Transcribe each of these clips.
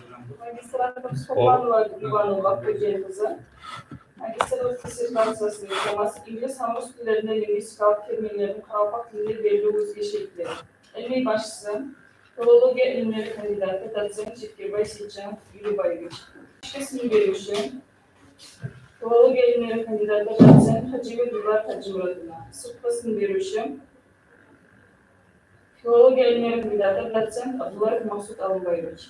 Magistratura Sopranova Ivanova Kocaeli'nin magistratura dissertasyası teması İngiliz hamur dillerinde linvigstikaliq terminlerin kavrak dilleri belli özge şekli. Ilmi başçısı, filologiya ilimleri kandidatı, doçent Cetkirбай Сейтжан Юлибаевич. İşkesini görüşü, filologiya ilimleri kandidatı, doçent Hacıbek Yıllar Hacımuradına. Sıkmasını görüşü, filologiya ilimleri kandidatı, doçent Abdullah Masud Alımbayevich.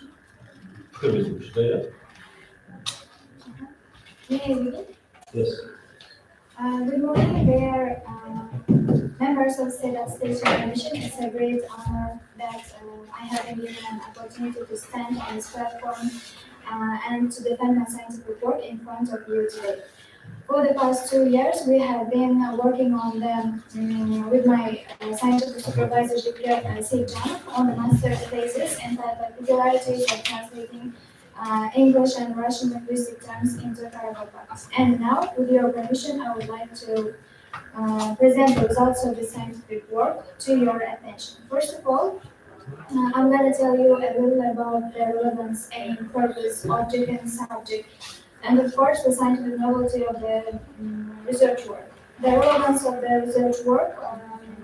Yes. Good morning, dear members of Salistirmali Commission. It's a great honor that I have been given an opportunity to stand on this platform and to defend my scientific work in front of you today. For the past 2 years, we have been working on with my scientific supervisor, Сейтжан, on the master thesis and the particularities of translating English and Russian linguistic terms into Karabakh. And now, with your permission, I would like to present the results of this scientific work to your attention. First of all, I'm going to tell you a little about the relevance, aim, purpose, object, and subject, and of course, the scientific novelty of the research work. The relevance of the research work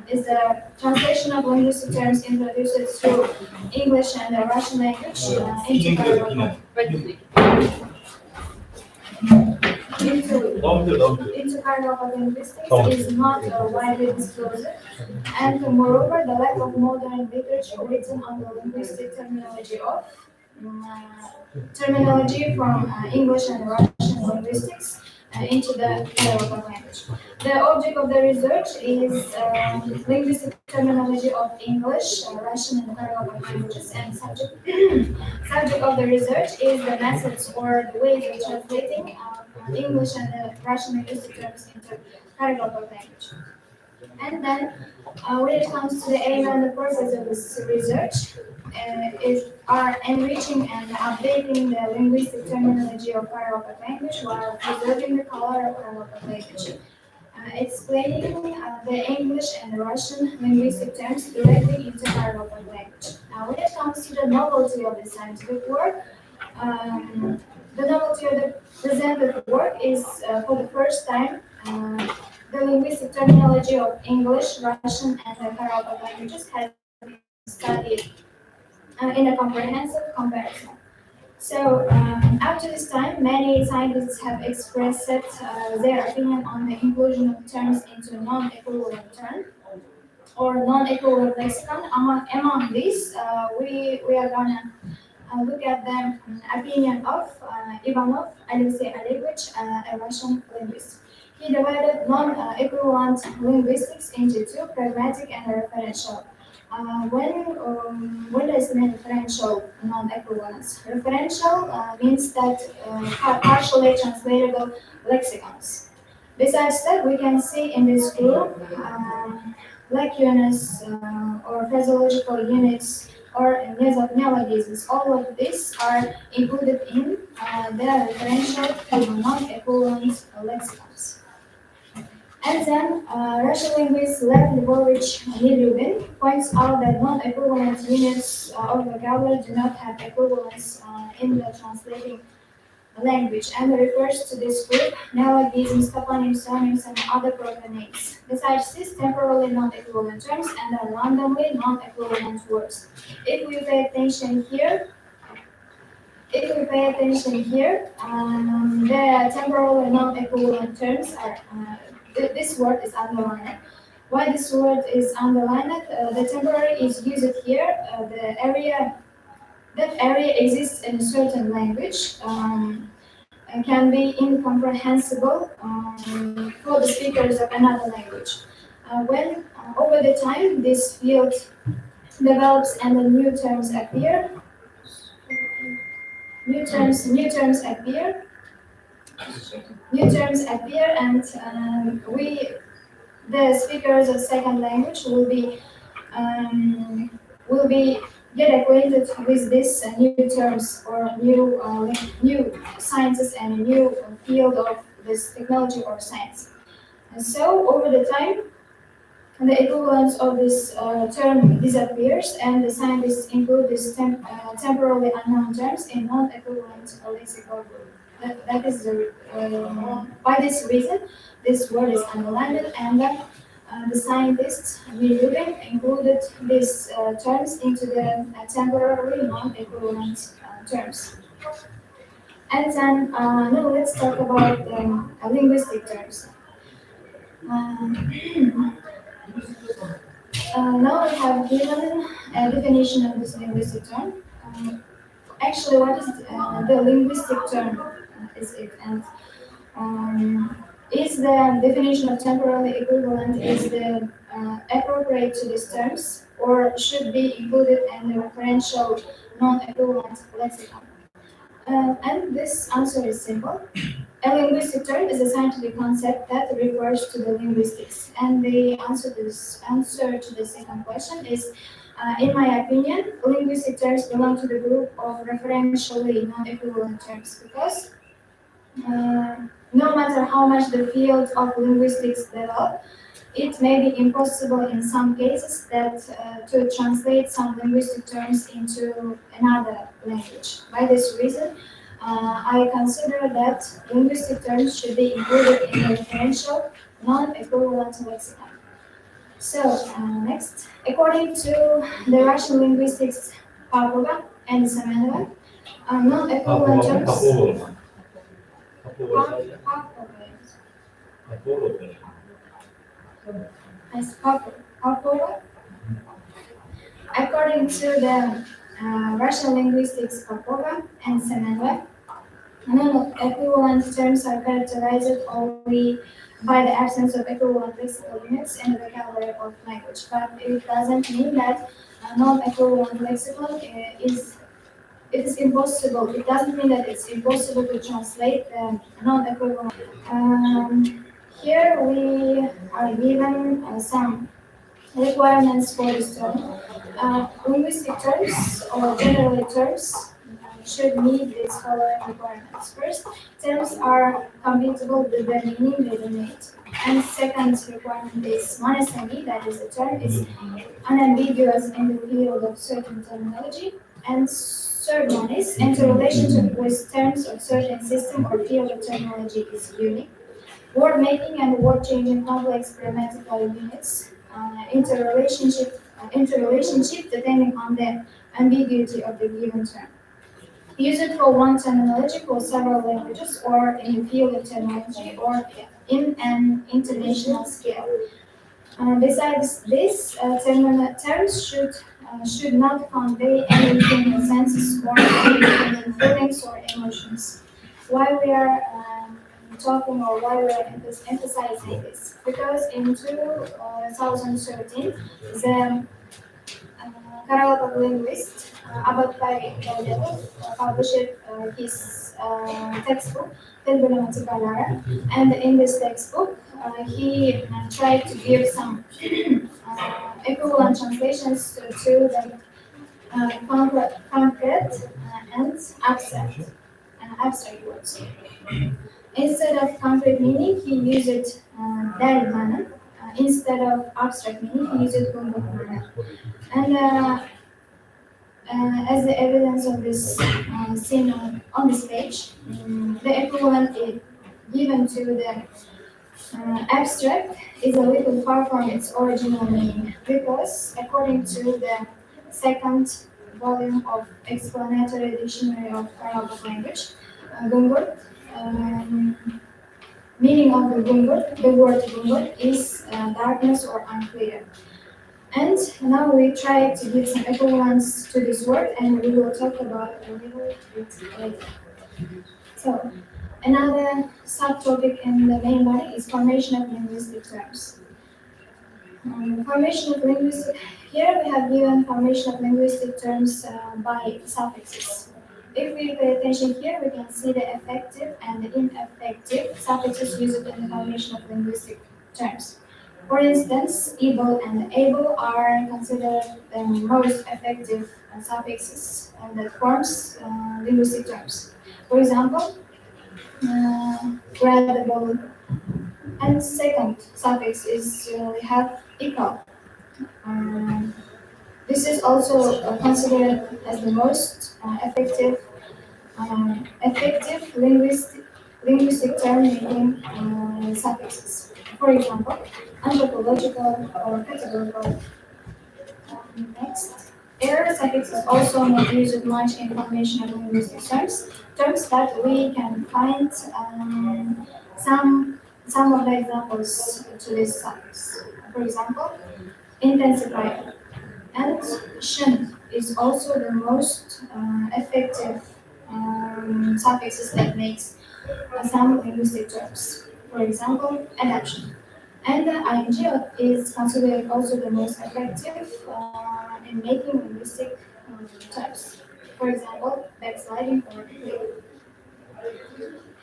is the translation of linguistic terms introduced through English and the Russian language into Karabakh. Into Karabakh linguistics is not widely disclosed, and moreover, the lack of modern literature written on the linguistic terminology from English and Russian linguistics into the Karabakh language. The object of the research is linguistic terminology of English, Russian, and Karabakh languages, and subject of the research is the methods or the ways of translating English and Russian linguistic terms into Karabakh language. And then, when it comes to the aim and the purpose of this research, are enriching and updating the linguistic terminology of Karabakh language while preserving the color of Karabakh language. Explaining the English and Russian linguistic terms directly into Karabakh language. Now, when it comes to the novelty of the scientific work, the novelty of the presented work is for the first time the linguistic terminology of English, Russian, and the Karabakh languages has been studied in a comprehensive comparison. So, up to this time, many scientists have expressed their opinion on the inclusion of terms into non-equivalent term or non-equivalent lexicon. Among these, we are gonna look at the opinion of Ivanov Alexey Olegvich, a Russian linguist. He divided non-equivalent linguistics into two, pragmatic and referential. What does mean referential non-equivalence? Referential means that partially translatable lexicons. Besides that, we can see in this group like units or phraseological units or neologisms. All of these are included in the referential non-equivalent lexicons. And then Russian linguist Lev Lvovich Nilyubin points out that non-equivalent units of vocabulary do not have equivalence in the translating language and refers to this group neologisms, toponyms, synonyms, and other proper names. Besides this, temporally non-equivalent terms and randomly non-equivalent words. If we pay attention here, the temporally non-equivalent terms are this word is underlined. Why this word is underlined? The temporary is used here. That area exists in a certain language and can be incomprehensible for the speakers of another language. When over the time this field develops and the new terms appear, and the speakers of second language will be get acquainted with these new terms or new sciences and a new field of this technology or science. And so over the time, the equivalence of this term disappears, and the scientists include these temporally unknown terms in non-equivalent lexical group. That is by this reason, this word is underlined, and the scientists reviewing included these terms into the temporary non-equivalent terms. And then now let's talk about linguistic terms. Um, Now we have given a definition of this linguistic term. Actually, what is the linguistic term? Is it and is the definition of temporally equivalent is the appropriate to these terms, or should be included in the referential non-equivalent lexicon? And this answer is simple. A linguistic term is a scientific concept that refers to the linguistics. And the answer to the second question is, in my opinion, linguistic terms belong to the group of referentially non-equivalent terms because no matter how much the field of linguistics develop, it may be impossible in some cases that to translate some linguistic terms into another language. By this reason, I consider that linguistic terms should be included in the referential non-equivalent lexicon. So, next, according to the Russian linguistics Pavlova and Semenova, non-equivalent terms. As Pavlova. According to the Russian linguistics Popova and Semenova, non-equivalent terms are characterized only by the absence of equivalent lexical units in the vocabulary of language. But it doesn't mean that non-equivalent lexicon it is impossible. It doesn't mean that it's impossible to translate the non-equivalent. Here we are given some requirements for this term. Linguistic terms or generally terms should meet these following requirements. First, terms are compatible with the meaning they donate. And second requirement is monosyny, that is the term is unambiguous in the field of certain terminology. And third one is interrelationship with terms of certain system or field of terminology is unique. Word making and word changing complex grammatical units, interrelationship depending on the ambiguity of the given term. Use it for one terminology for several languages or in the field of terminology or in an international scale. Besides this, terms should not convey any human senses or any human feelings or emotions. Why we are talking or why we are emphasizing this? Because in 2013, the Karalapag linguist Abaktay published his textbook, Bilimi, and in this textbook, he tried to give some equivalent translations to the concrete and abstract words. Instead of concrete meaning, he used derivana. Instead of abstract meaning, he used gumbamana. And as the evidence of this seen on this page, the equivalent is given to the abstract is a little far from its original meaning because according to the second volume of Explanatory Dictionary of Karabakh Language, Gungur, meaning of the word Gungur is darkness or unclear. And now we try to give some equivalence to this word, and we will talk about it a little bit later. So, another subtopic in the main body is formation of linguistic terms. Formation of linguistic. Here we have given formation of linguistic terms by suffixes. If we pay attention here, we can see the effective and the ineffective suffixes used in the formation of linguistic terms. For instance, able and able are considered the most effective suffixes that forms linguistic terms. For example, credible, And second suffix is we have equal. Um, this is also considered as the most effective linguistic term meaning suffixes. For example, anthropological or categorical. Next, error suffix is also not used much in conventional linguistic terms. Terms that we can find some of the examples to this suffix. For example, intensifier and shin is also the most effective suffixes that makes some linguistic terms. For example, adaptation. And the ing is considered also the most effective in making linguistic terms. For example, backsliding or click.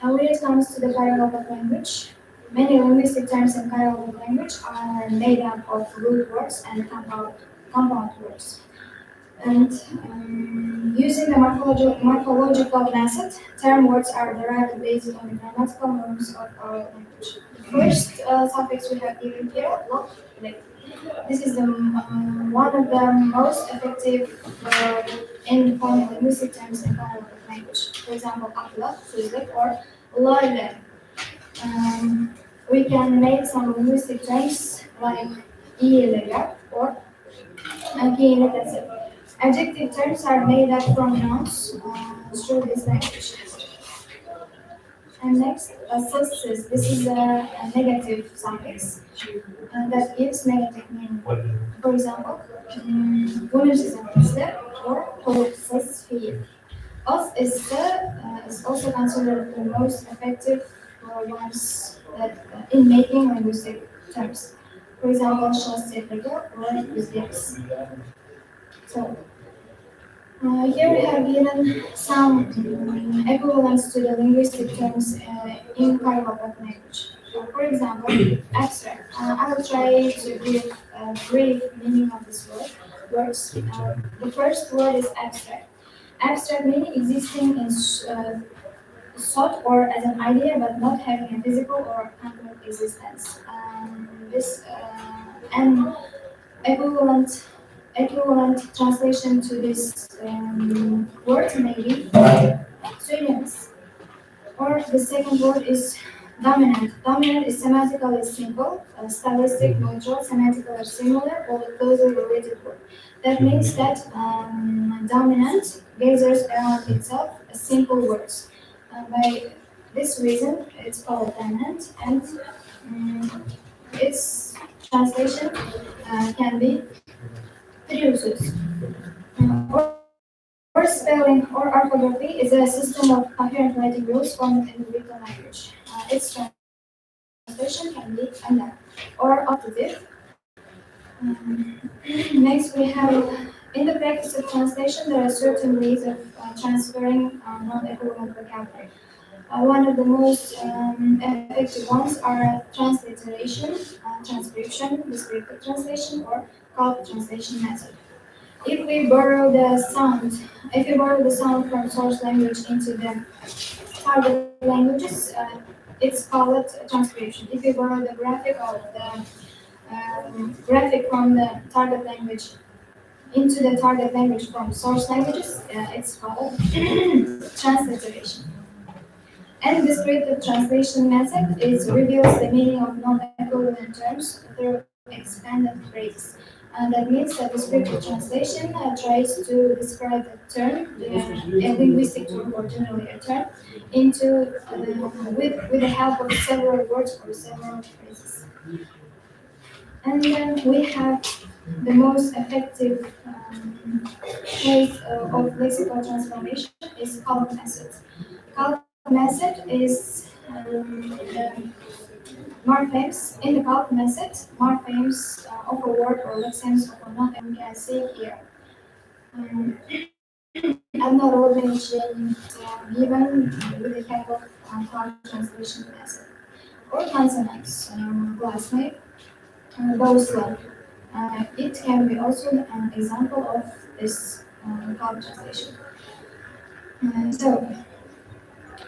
Now, when it comes to the parallel language, many linguistic terms in parallel language are made up of root words and compound words. And using the morphological method, term words are derived based on the grammatical norms of our language. The first suffix we have given here, look, like. This is one of the most effective in forming linguistic terms in parallel language. For example, akla, sözlük, or lale. We can make some linguistic terms like iyilega or akiyilega. Adjective terms are made up from nouns through this language. And next, success. This is a negative suffix that gives negative meaning. For example, olumsuz sesle or olumsuz fiil. Os is also considered the most effective ones that in making linguistic terms. For example, Salistirmali or bilimi. So here we have given some equivalents to the linguistic terms in parallel language. For example, abstract. I will try to give a brief meaning of this words. The first word is abstract. Abstract meaning existing in thought or as an idea, but not having a physical or concrete existence. This an equivalent translation to this word may be synonyms. Or the second word is dominant. Dominant is semantically simple, stylistic, neutral, semantically similar, or closely related word. That means that dominant gathers around itself simple words. By this reason, it's called dominant, and its translation can be three uses. Or spelling or orthography is a system of coherent writing rules formed in the written language. Its translation can be unknown or optative. Next, we have in the practice of translation, there are certain ways of transferring non-equivalent vocabulary. One of the most effective ones are transliteration, transcription, descriptive translation, or copy translation method. If we borrow the sound from source language into the target languages, it's called transcription. If we borrow the graphic from the target language into the target language from source languages, it's called transliteration. And descriptive translation method reveals the meaning of non-equivalent terms through expanded phrases. That means that descriptive translation tries to describe the term, a linguistic term or generally a term, into with the help of several words or several phrases. And then we have the most effective case of lexical transformation is calque method. Calque method is the morphemes. In the calque method, morphemes of a word or lexemes of a noun, and we can see here. I'm not always given with the help of calque translation method. Or consonants, classmate, those like. It can be also an example of this calque translation. So,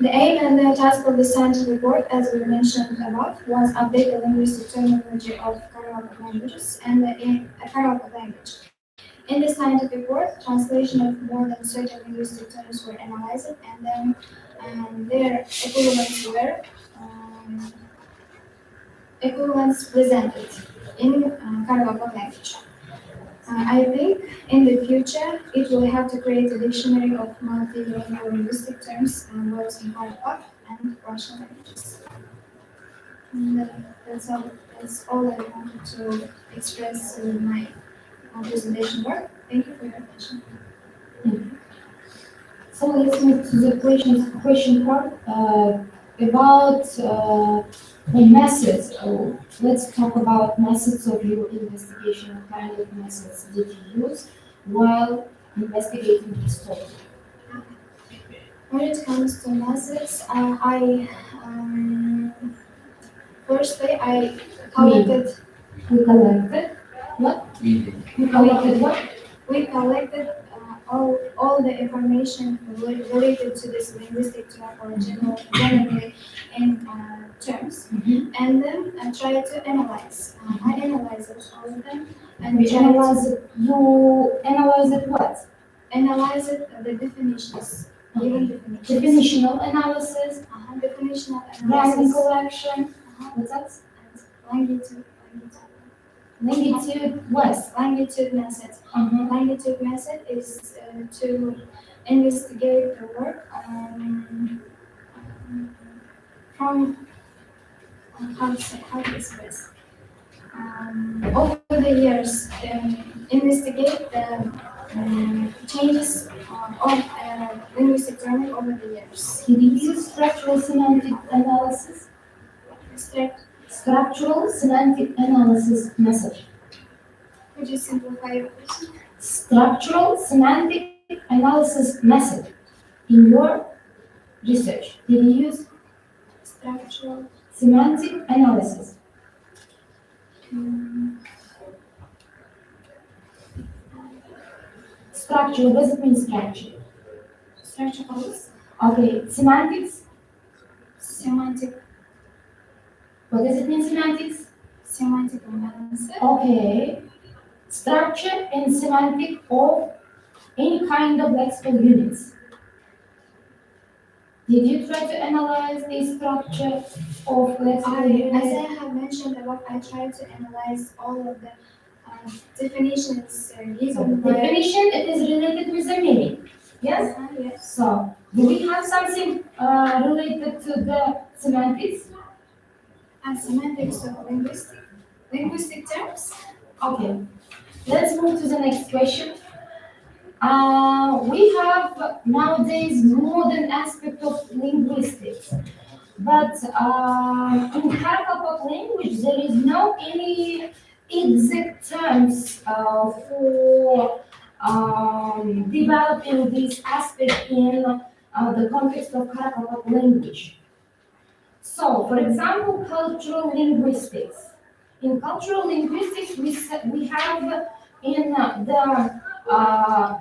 The aim and the task of the scientific report, as we mentioned above, was update the linguistic terminology of Karakalpak languages and the Karakalpak language. In the scientific work, translation of more than 30 linguistic terms were analyzed, and then their equivalents presented in Karakalpak language. I think in the future it will have to create a dictionary of multilingual linguistic terms and words in Karakalpak and Russian languages. And that's all I wanted to express in my presentation work. Thank you for your attention. So let's move to the question part about the methods. Let's talk about methods of your investigation. What kind of methods did you use while investigating this topic? When it comes to methods, firstly I collected. We collected what? We collected what? We collected all the information related to this linguistic term or generally in terms, and then I try to analyze. I analyze all of them and You analyze it. You analyze it what? Analyze it, the definitions, given definitions. Definitional analysis, Definitional random analysis. collection. What's that? Longitude what? Longitude method. Longitude method is to investigate the work from how to express over the years, investigate the changes of linguistic learning over the years. Did you use structural semantic analysis? Structural semantic analysis method. Could you simplify your question? Structural semantic analysis method in your research. Did you use Structural. semantic analysis? Structure, what does it mean structure? Structure policy. Okay, semantics. Semantic. What does it mean semantics? Semantic analysis. Okay. Structure and semantic of any kind of lexical units. Did you try to analyze the structure of lexical units? As I have mentioned above, I tried to analyze all of the definitions given by... Definition, it is related with the meaning. Yes? Yes. So, do we have something related to the semantics? Semantics of linguistic terms. Okay. Let's move to the next question. We have nowadays modern aspect of linguistics, but in Karakalpak language there is no any exact terms for developing this aspect in the context of Karakalpak language. So, for example, cultural linguistics. In cultural linguistics, we have in the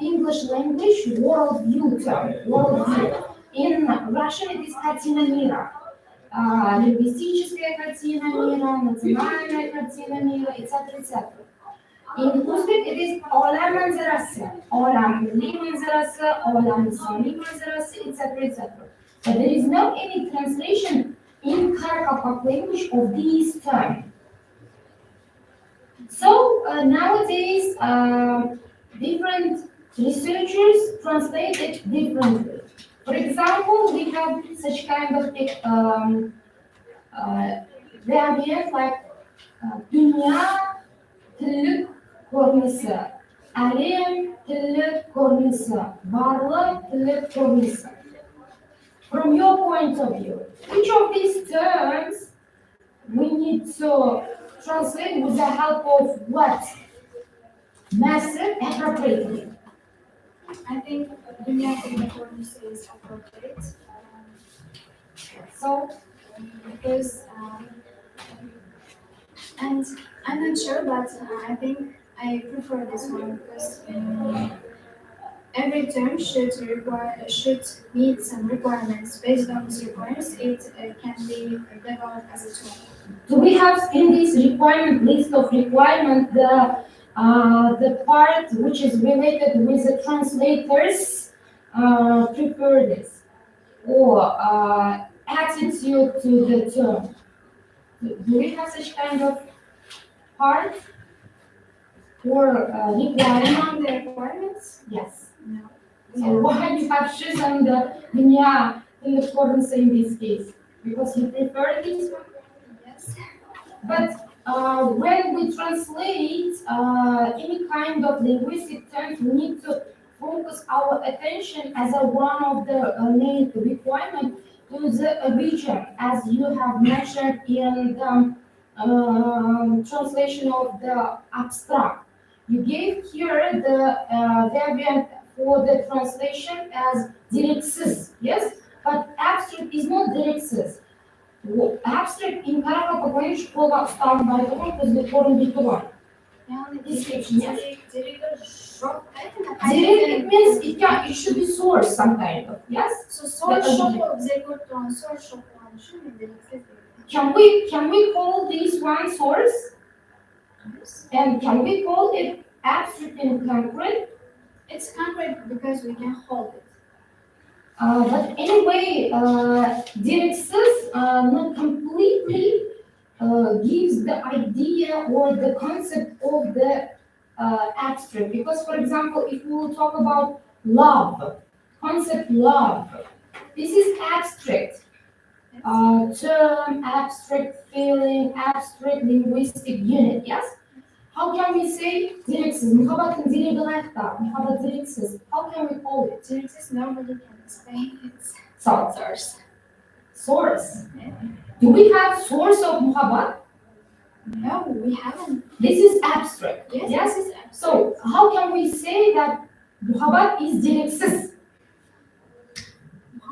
English language worldview term, worldview. In Russian, it is картина мира, лингвистическая картина мира, национальная картина мира, etc., etc. In Uzbek, it is olam manzarasi, olam milli manzarasi, olam insani manzarasi, etc., etc. But there is no any translation in Karakalpak language of these terms. So nowadays, different researchers translate it differently. For example, we have such kind of variant like dünya tillük көрінісі, әлем tillük көрінісі, varlık tillük көрінісі. From your point of view, which of these terms we need to translate with the help of what method appropriately? I think dünya tillük is appropriate. So, because and I'm not sure, but I think I prefer this one because every term should meet some requirements. Based on these requirements, it can be developed as a tool. Do we have in this requirement list of requirement the part which is related with the translators prefer this or attitude to the term? Do we have such kind of part or requirement? Among the requirements, Yes. no. So why you have chosen the linear in accordance in this case? Because you prefer this one? Yes. But when we translate any kind of linguistic terms, we need to focus our attention as one of the main requirements to the region, as you have mentioned in the translation of the abstract. You gave here the variant for the translation as direksiz, yes? But abstract is not direksiz. Abstract in Karapapa şkola standartı kızı korunduğu var. Yani Description, yes. direct Direct means it should be source some kind of, yes? So source shop bize kurtulan source shop olan düşünün direksiz. Can we call this one source? And can we call it abstract and concrete? It's concrete because we can hold it. But anyway, direksiz not completely gives the idea or the concept of the abstract. Because, for example, if we will talk about love, concept love, this is abstract. Term, abstract feeling, abstract linguistic unit, yes? How can we say direksiz? Muhabbatın dili gılayakta, muhabbat direksiz. How can we call it? Direksiz nobody can explain its So, source. source. Do we have source of muhabbat? No, we haven't. This is abstract. Yes, Yes? this is abstract. So, how can we say that muhabbat is direksiz?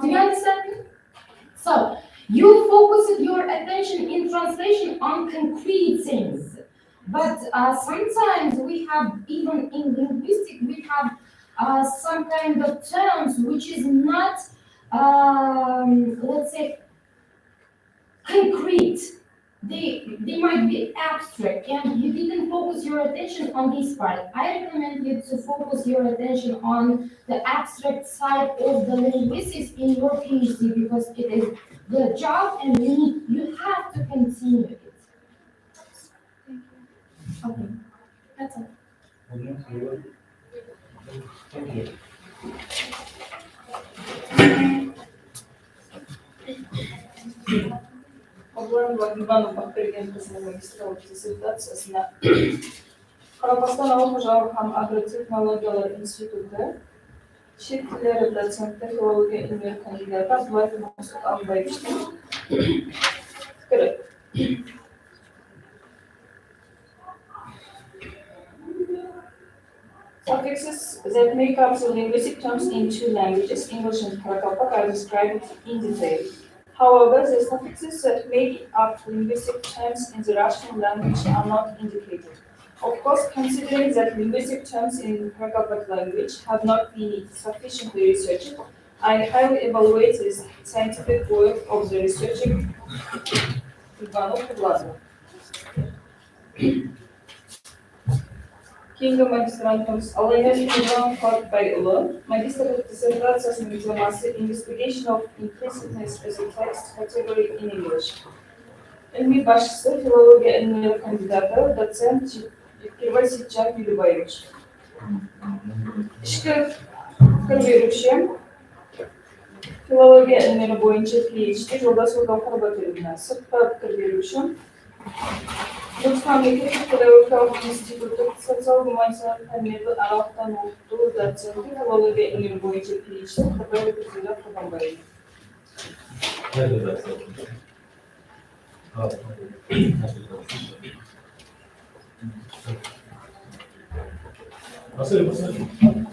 Do you understand me? So, you focus your attention in translation on concrete things. But sometimes we have, even in linguistics, we have some kind of terms which is not, let's say, concrete. They might be abstract, and you didn't focus your attention on this part. I recommend you to focus your attention on the abstract side of the linguistics in your PhD because it is the job, and you have to continue it. Okay, that's all. Thank you. Обладала Иванова перегенкасына магистрлық диссертациясына Қарабастан ауыл қожалық һәм агротехнологиялар институты шет тілдері доценті филология илмі кандидаты Абдуллаев Мансур Албаевичтің пікірі. Suffixes that make up the linguistic terms in two languages, English and Karakalpak, are described in detail. However, the suffixes that make up linguistic terms in the Russian language are not indicated. Of course, considering that linguistic terms in Karakalpak language have not been sufficiently researched, I highly evaluate this scientific work of the researcher Ivanov Vlado. Кейінгі магистрантымыз Алайнаш Иван Фатбайұлы, магистрлық диссертациясының темасы Investigation of Implicitness as a Text Category in English. Ilmi başçısı filologiya ilmileri kandidаты, доцент Евгений Ситчак Юлибаевич. İşki fikir berуші filologiya ilmileri boyunca PhD, Жолдасов Гаухар Батыревна. Сыртқы fikir berуші Луцкан мектеп педагогикалық институты социал-гуманитарлық пәндерді аралықтан оқыту доценті филология ilmileri бойынша PhD Қырбайлы Күрзелі Құрбанбаев.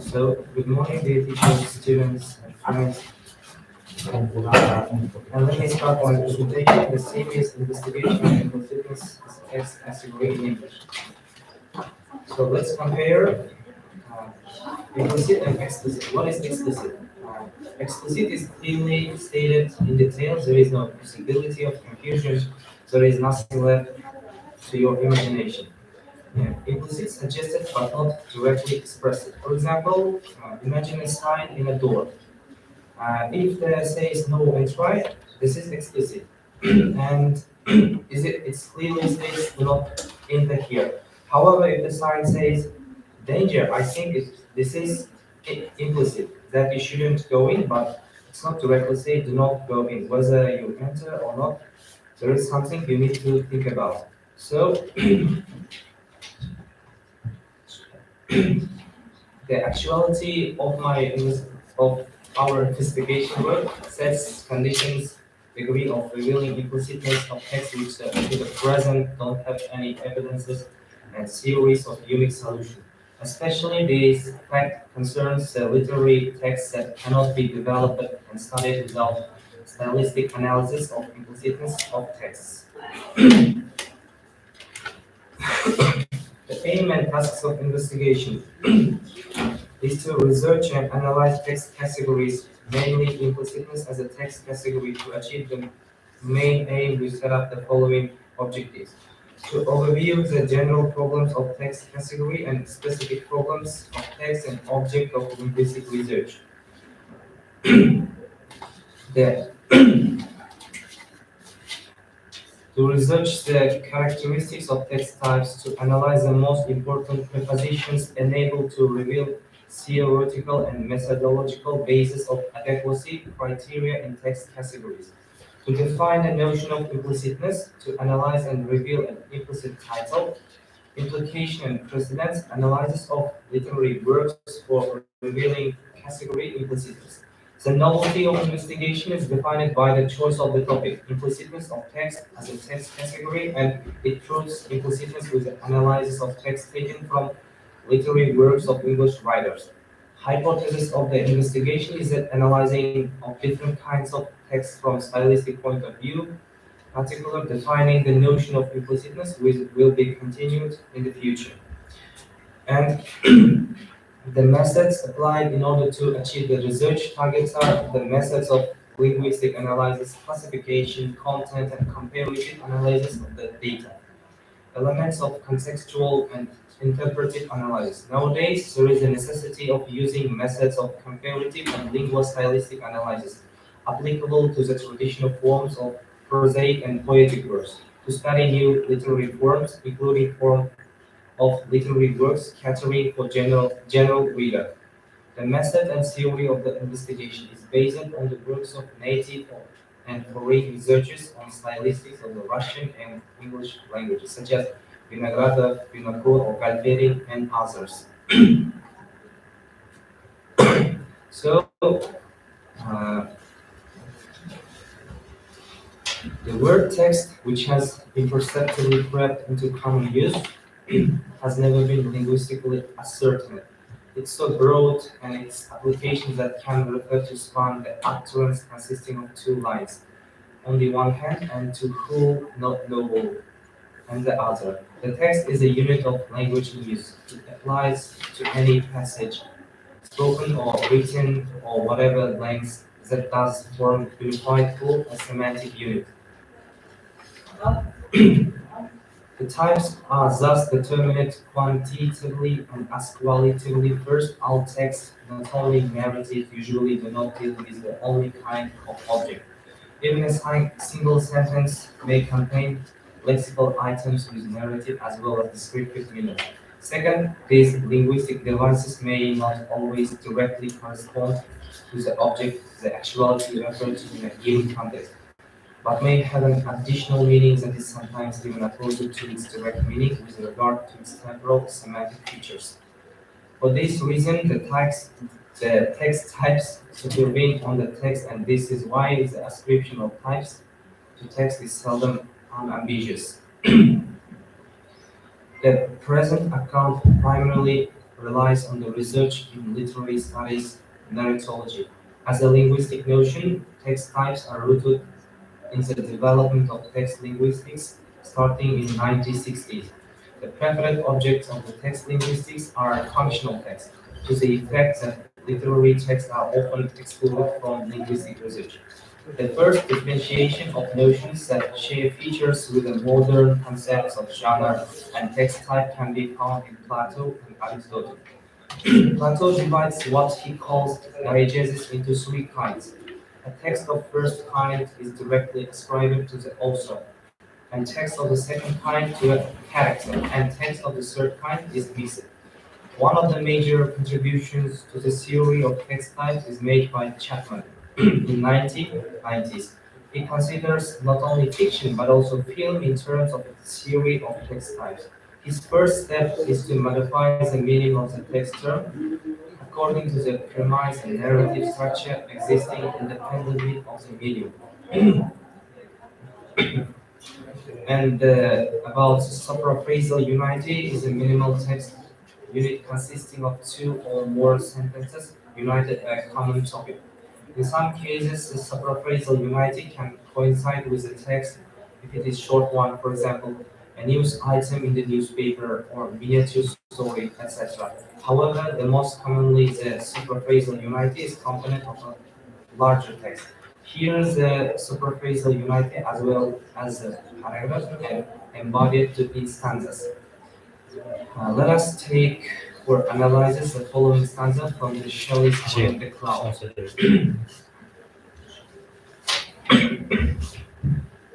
So, good morning, dear teachers, students, and friends. And let me start my presentation, the serious investigation of implicitness as a text category in English. So let's compare Implicit and explicit. What is explicit? Explicit is clearly stated in details. There is no possibility of confusion. There is nothing left to your imagination. Yeah. Implicit suggested but not directly expressed. For example, imagine a sign in a door. If there says no entry, this is explicit. And it's clearly states do not enter here. However, if the sign says danger, I think this is implicit that you shouldn't go in, but it's not directly say do not go in. Whether you enter or not, there is something you need to think about. So the actuality of of our investigation work sets conditions degree of revealing implicitness of text which to the present don't have any evidences and series of unique solution. Especially this fact concerns literary texts that cannot be developed and studied without stylistic analysis of implicitness of texts. The aim and tasks of investigation is to research and analyze text categories, mainly implicitness as a text category. To achieve the main aim, we set up the following objectives. To overview the general problems of text category and specific problems of text and object of linguistic research. The To research the characteristics of text types, to analyze the most important prepositions enabled to reveal theoretical and methodological basis of adequacy criteria in text categories, to define the notion of implicitness, to analyze and reveal an implicit title, implication and precedence, analysis of literary works for revealing category implicitness. The novelty of investigation is defined by the choice of the topic, implicitness of text as a text category, and it proves implicitness with the analysis of text taken from literary works of English writers. Hypothesis of the investigation is that analyzing of different kinds of text from stylistic point of view, particularly defining the notion of implicitness, which will be continued in the future. And the methods applied in order to achieve the research targets are the methods of linguistic analysis, classification, content, and comparative analysis of the data. Elements of contextual and interpretive analysis. Nowadays, there is a necessity of using methods of comparative and linguo-stylistic analysis applicable to the traditional forms of prosaic and poetic works, to study new literary forms, including form of literary works catering for general reader. The method and theory of the investigation is based on the works of native and foreign researchers on stylistics of the Russian and English languages, such as Vinogradov, Vinokur, or Galperin, and others. So, the word text, which has imperceptibly crept into common use, has never been linguistically ascertained. It's so broad and its applications that can refer to span the utterance consisting of two lines on the one hand and to who not knowable on the other. The text is a unit of language in use. It applies to any passage, spoken or written or whatever length that does form unified whole a semantic unit. The types are thus determined quantitatively and as qualitatively. First, all texts, not only narrative, usually do not deal with the only kind of object. Even a single sentence may contain lexical items with narrative as well as descriptive meaning. Second, these linguistic devices may not always directly correspond to the object, the actuality referred to in a given context, but may have an additional meaning that is sometimes given opposite to its direct meaning with regard to its temporal semantic features. For this reason, the text types supervene on the text, and this is why the ascription of types to text is seldom unambiguous. The present account primarily relies on the research in literary studies narratology. As a linguistic notion, text types are rooted in the development of text linguistics starting in 1960s. The preferred objects of the text linguistics are functional text, to the effect that literary texts are often excluded from linguistic research. The first differentiation of notions that share features with the modern concepts of genre and text type can be found in Plato and Aristotle. Plato divides what he calls diegesis into three kinds. A text of first kind is directly ascribed to the author, and text of the second kind to a character, and text of the third kind is mixed. One of the major contributions to the theory of text types is made by Chapman in 1990s. He considers not only fiction but also film in terms of a theory of text types. His first step is to modify the meaning of the text term according to the premise and narrative structure existing independently of the medium. And about supraphrasal unity is a minimal text unit consisting of two or more sentences united by a common topic. In some cases, the supraphrasal unity can coincide with the text if it is short one, for example, a news item in the newspaper or miniature story, etc. However, the most commonly the supraphrasal unity is component of a larger text. Here is the supraphrasal unity as well as the paragraph and embodied to its stanzas. Let us take for analysis the following stanza from the Shelley's poem The Cloud.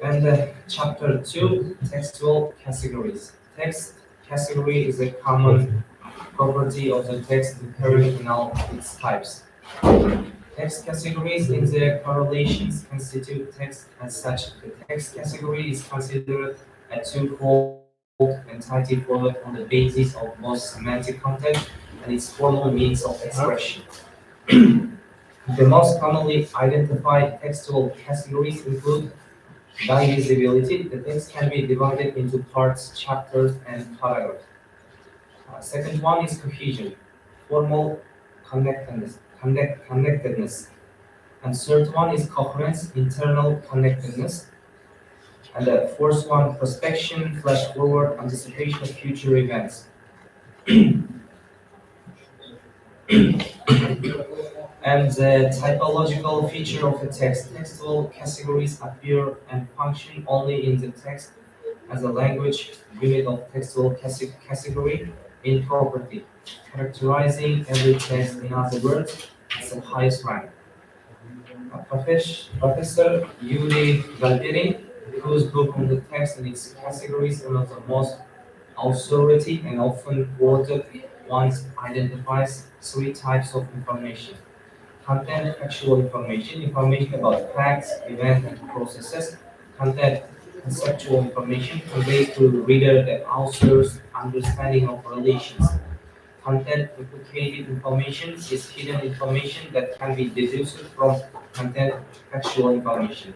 And chapter 2, textual categories. Text category is a common property of the text inherent in all its types. Text categories in their correlations constitute text as such. The text category is considered a twofold entity format on the basis of both semantic content and its formal means of expression. The most commonly identified textual categories include divisibility. The text can be divided into parts, chapters, and paragraphs. Second one is cohesion, formal connectedness. And third one is coherence, internal connectedness. And the fourth one, prospection, flash forward, anticipation of future events. And the typological feature of the text. Textual categories appear and function only in the text as a language unit of textual category in property, characterizing every text, in other words, as the highest rank. Professor Yuri Galperin, whose book on the text and its categories is one of the most authority and often quoted ones, identifies three types of information. Content, factual information, information about facts, events, and processes. Content, conceptual information, conveys to the reader the author's understanding of relations. Content, implicated information, is hidden information that can be deduced from content, factual information.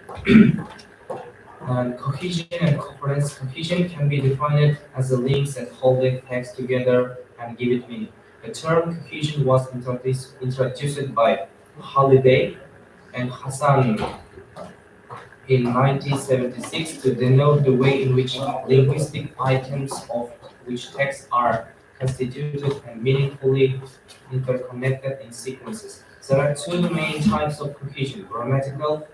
And cohesion and coherence. Cohesion can be defined as the links that hold the text together and give it meaning. The term cohesion was introduced by Halliday and Hassan in 1976 to denote the way in which linguistic items of which texts are constituted and meaningfully interconnected in sequences. There are two main types of cohesion: grammatical,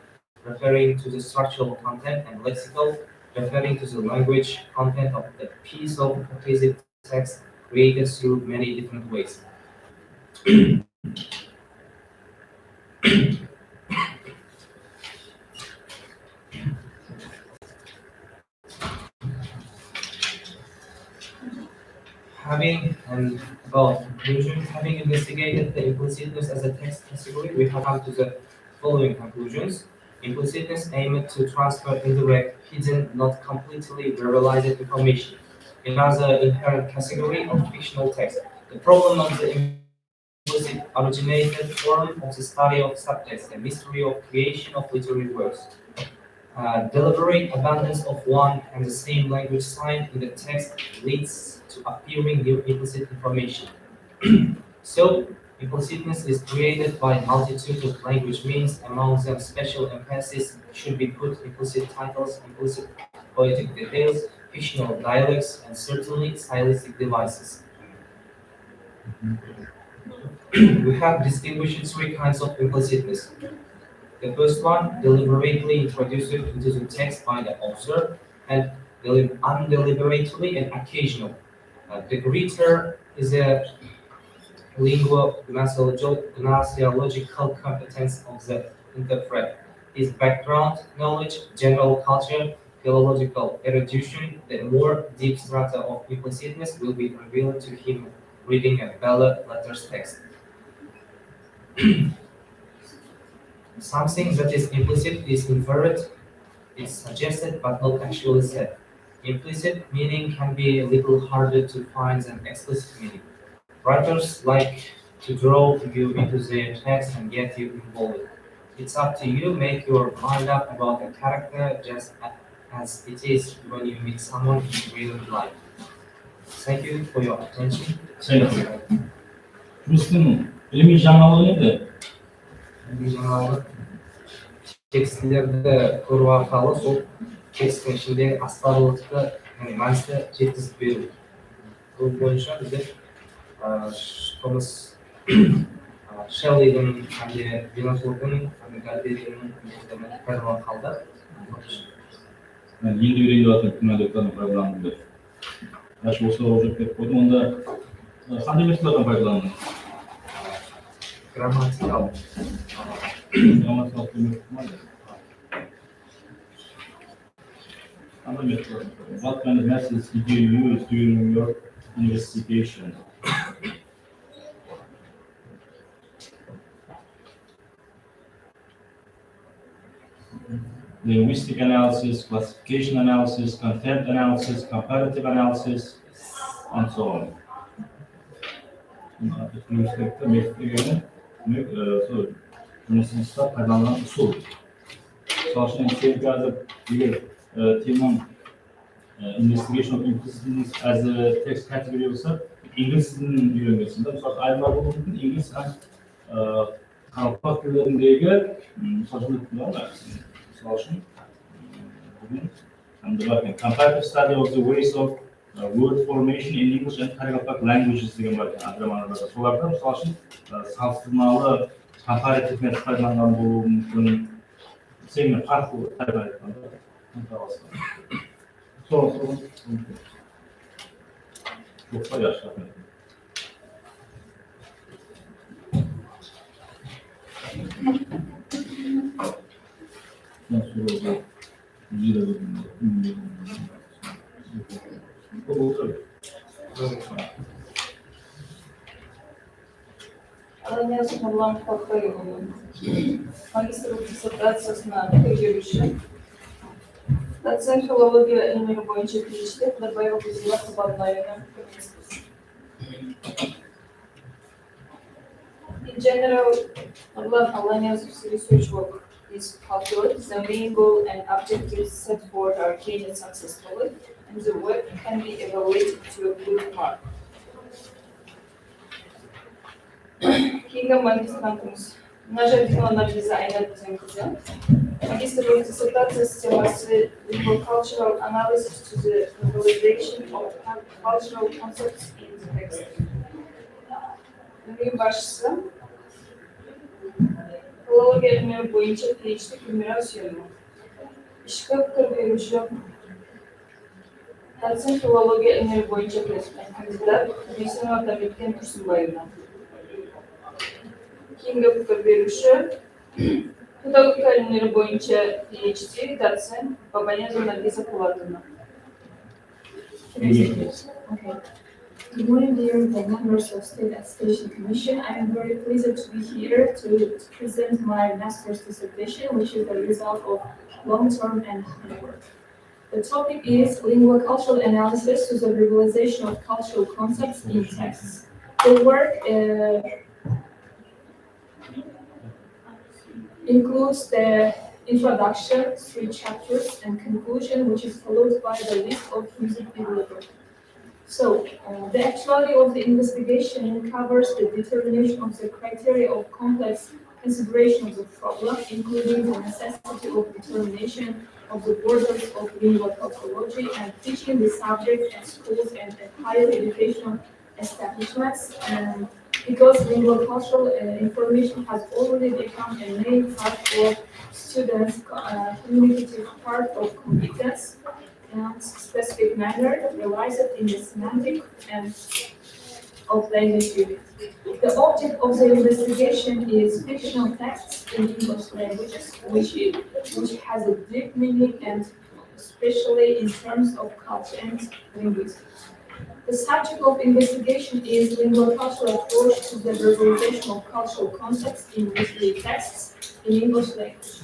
referring to the structural content, and lexical, referring to the language content of the piece of cohesive text created through many different ways. Having investigated the implicitness as a text category, we have come to the following conclusions. Implicitness aimed to transfer indirect, hidden, not completely verbalized information. Another inherent category of fictional text. The problem of the implicit originated form of the study of subtext, the mystery of creation of literary works. Deliberate abundance of one and the same language sign in the text leads to appearing new implicit information. So, implicitness is created by a multitude of language means, among them special emphasis should be put implicit titles, implicit poetic details, fictional dialects, and certainly stylistic devices. We have distinguished three kinds of implicitness. The first one, deliberately introduced into the text by the author, and undeliberately and occasional. The greater is a linguo-gnosiological competence of the interpreter. His background knowledge, general culture, philological erudition, the more deep strata of implicitness will be revealed to him reading a ballad letters text. Something that is implicit is inferred, is suggested but not actually said. Implicit meaning can be a little harder to find than explicit meaning. Writers like to draw you into their text and get you involved. It's up to you, make your mind up about a character just as it is when you meet someone in real life. Thank you for your attention. Thank you. Müslüm'ün ilmi жаңалығы nedir? Жаңағы текстлерді көру арқылы сол тексттің ішіндегі астарлықты яғни мәністі жеткізіп беру. Бұл бойынша біздер Томас Шеллидің әмде Винокурдың Галберінің еңбектерін пайдаланып қалды. Ben yeni yüreğinde atıp kıymetliklerini faydalandım. Yaş olsa olacak hep koydum. Onda hangi metodlardan faydalandın? Грамматикалық Gramatical kıymetlik var ya. Hangi metodlardan faydalandın? What kind of methods did you use during your investigation? Linguistic analysis, classification analysis, content analysis, comparative analysis, and so on. Linguistikte metoduna göre jurnalistikte пайдаланылған usul. Мысалы үшін сен қазір егер темам investigation of implicitness as a text category болса, инглиз тілін үйренгенсің да. Мысалы айырмалар болуы мүмкін инглиз қарапайым тілдеріндегі мысалы үшін comparative study of the ways of word formation in English and Karagapag languages деген бар андромандарда. Соларда мысалы үшін салыстырмалы comparative метод пайдаланған болуы мүмкін. Сенің farklı пайдаланғанда. Сол. Çok da yaşlı. Nasıl oldu? Алания сынылған кітапқа магистрлық диссертациясына көтеруші. Доцент филология ілімі бойынша PhD Қыдырбаева Гүзела Қабанбаевна көмекшісі. In general, Alania's research work is popular. The main goal and objectives set forth are attained successfully, and the work can be evaluated to a good mark. Kinga магистрантымыз множительного анализа Айнат Тенкізі. Магистрлық диссертациясы темасы Lingual-cultural analysis to the localization of cultural concepts in the text. Bölüm başlısı Филология ілімі бойынша PhD Гүлмира Үсенова. Ішкі пікір беруші доцент филология ілімі бойынша кандидат Гүлмира Атамбеткен Тұрсынбаевна. Кейінгі пікір беруші педагогика ілімдері бойынша PhD доцент Бабанезова Наргиза Пулатовна. Good morning, dear members of State Attestation Commission. I am very pleased to be here to present my master's dissertation, which is the result of long-term and hard work. The topic is lingual-cultural analysis to the realization of cultural concepts in texts. The work includes the introduction, 3 chapters, and conclusion, which is followed by the list of music bibliography. So, the actuality of the investigation covers the determination of the criteria of complex consideration of the problem, including the necessity of determination of the borders of lingual culturology and teaching the subject at schools and at higher educational establishments, and because lingual-cultural information has already become a main part of students' communicative part of competence and specific manner realized in the semantic and of language unit. The object of the investigation is fictional texts in English languages, which has a deep meaning and especially in terms of culture and linguistics. The subject of investigation is lingual-cultural approach to the verbalization of cultural concepts in literary texts in English language.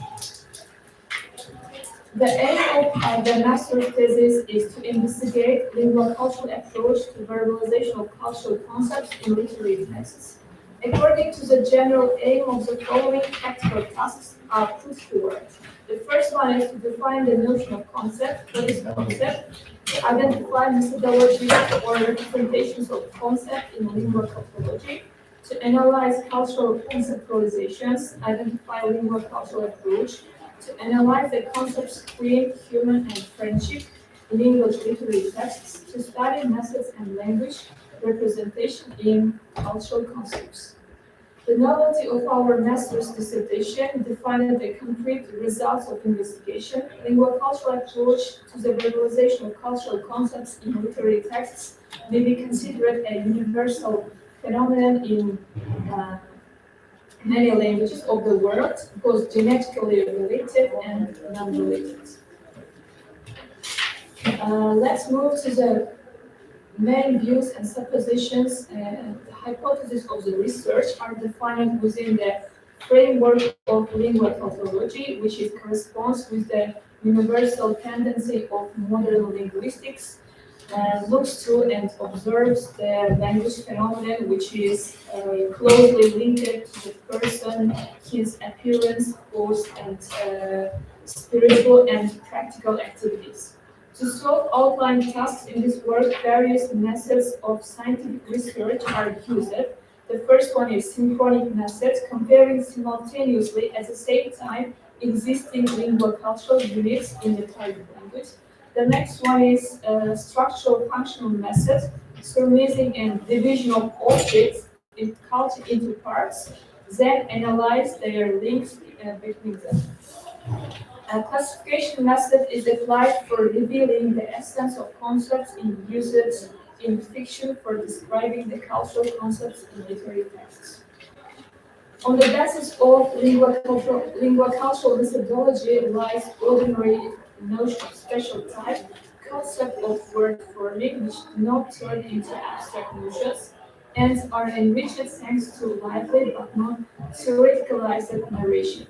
The aim of the master's thesis is to investigate lingual-cultural approach to verbalization of cultural concepts in literary texts. According to the general aim of the following practical tasks are put forward. The first one is to define the notion of concept. What is concept? To identify methodologies or representations of concept in lingual culturology. To analyze cultural conceptualizations, identify lingual cultural approach. To analyze the concepts queer, human, and friendship in English literary texts. To study methods and language representation in cultural concepts. The novelty of our master's dissertation defined the concrete results of investigation. Lingual-cultural approach to the verbalization of cultural concepts in literary texts may be considered a universal phenomenon in many languages of the world, both genetically related and non-related. Let's move to the main views and suppositions. The hypotheses of the research are defined within the framework of lingual culturology, which corresponds with the universal tendency of modern linguistics, looks through and observes the language phenomenon, which is closely linked to the person, his appearance, pose, and spiritual and practical activities. To solve outlined tasks in this work, various methods of scientific research are used. The first one is synchronic method, comparing simultaneously at the same time existing lingual cultural units in the target language. The next one is structural functional method, surmising and division of objects in culture into parts, then analyze their links between them. A classification method is applied for revealing the essence of concepts in usage in fiction for describing the cultural concepts in literary texts. On the basis of lingual-cultural methodology lies ordinary notion of special type, concept of word forming, which do not turn into abstract notions, and are enriched thanks to lively but not theoreticalized narration.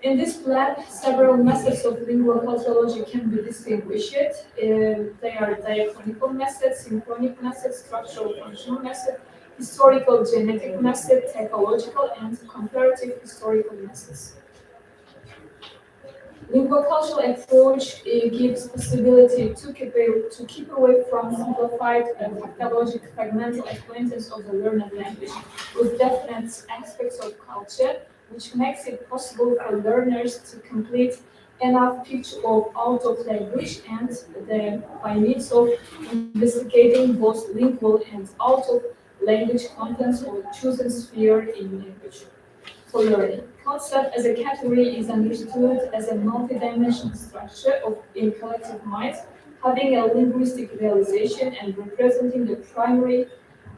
In this plan, several methods of lingual culturology can be distinguished. They are diachronical method, synchronic method, structural functional method, historical genetic method, typological, and comparative historical methods. Lingual cultural approach gives possibility to keep away from simplified factologic fragmental acquaintance of the learned language with definite aspects of culture, which makes it possible for learners to complete enough picture of out of language and by means of investigating both lingual and out of language contents or chosen sphere in language for learning. Concept as a category is understood as a multidimensional structure in collective minds, having a linguistic realization and representing the primary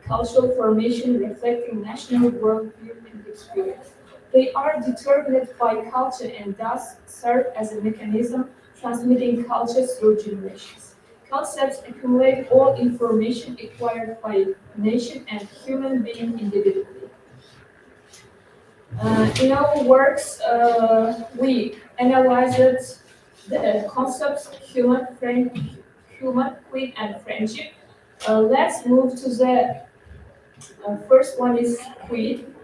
cultural formation reflecting national worldview and experience. They are determined by culture and thus serve as a mechanism transmitting culture through generations. Concepts accumulate all information acquired by nation and human being individually. In our works, we analyzed the concepts human, queen, and friendship. Let's move to the first one is queen.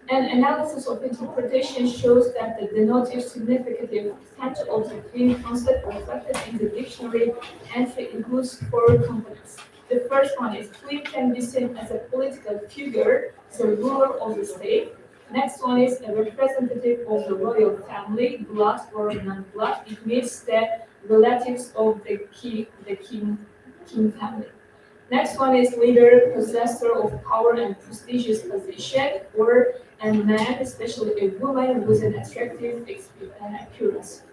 An analysis of interpretation shows that the denotive significant potential of the queen concept reflected in the dictionary entry includes four components. The first one is queen can be seen as a political figure, the ruler of the state. Next one is a representative of the royal family, blood or non-blood. It means the relatives of the king family. Next one is leader, possessor of power and prestigious position, or a man, especially a woman, with an attractive appearance.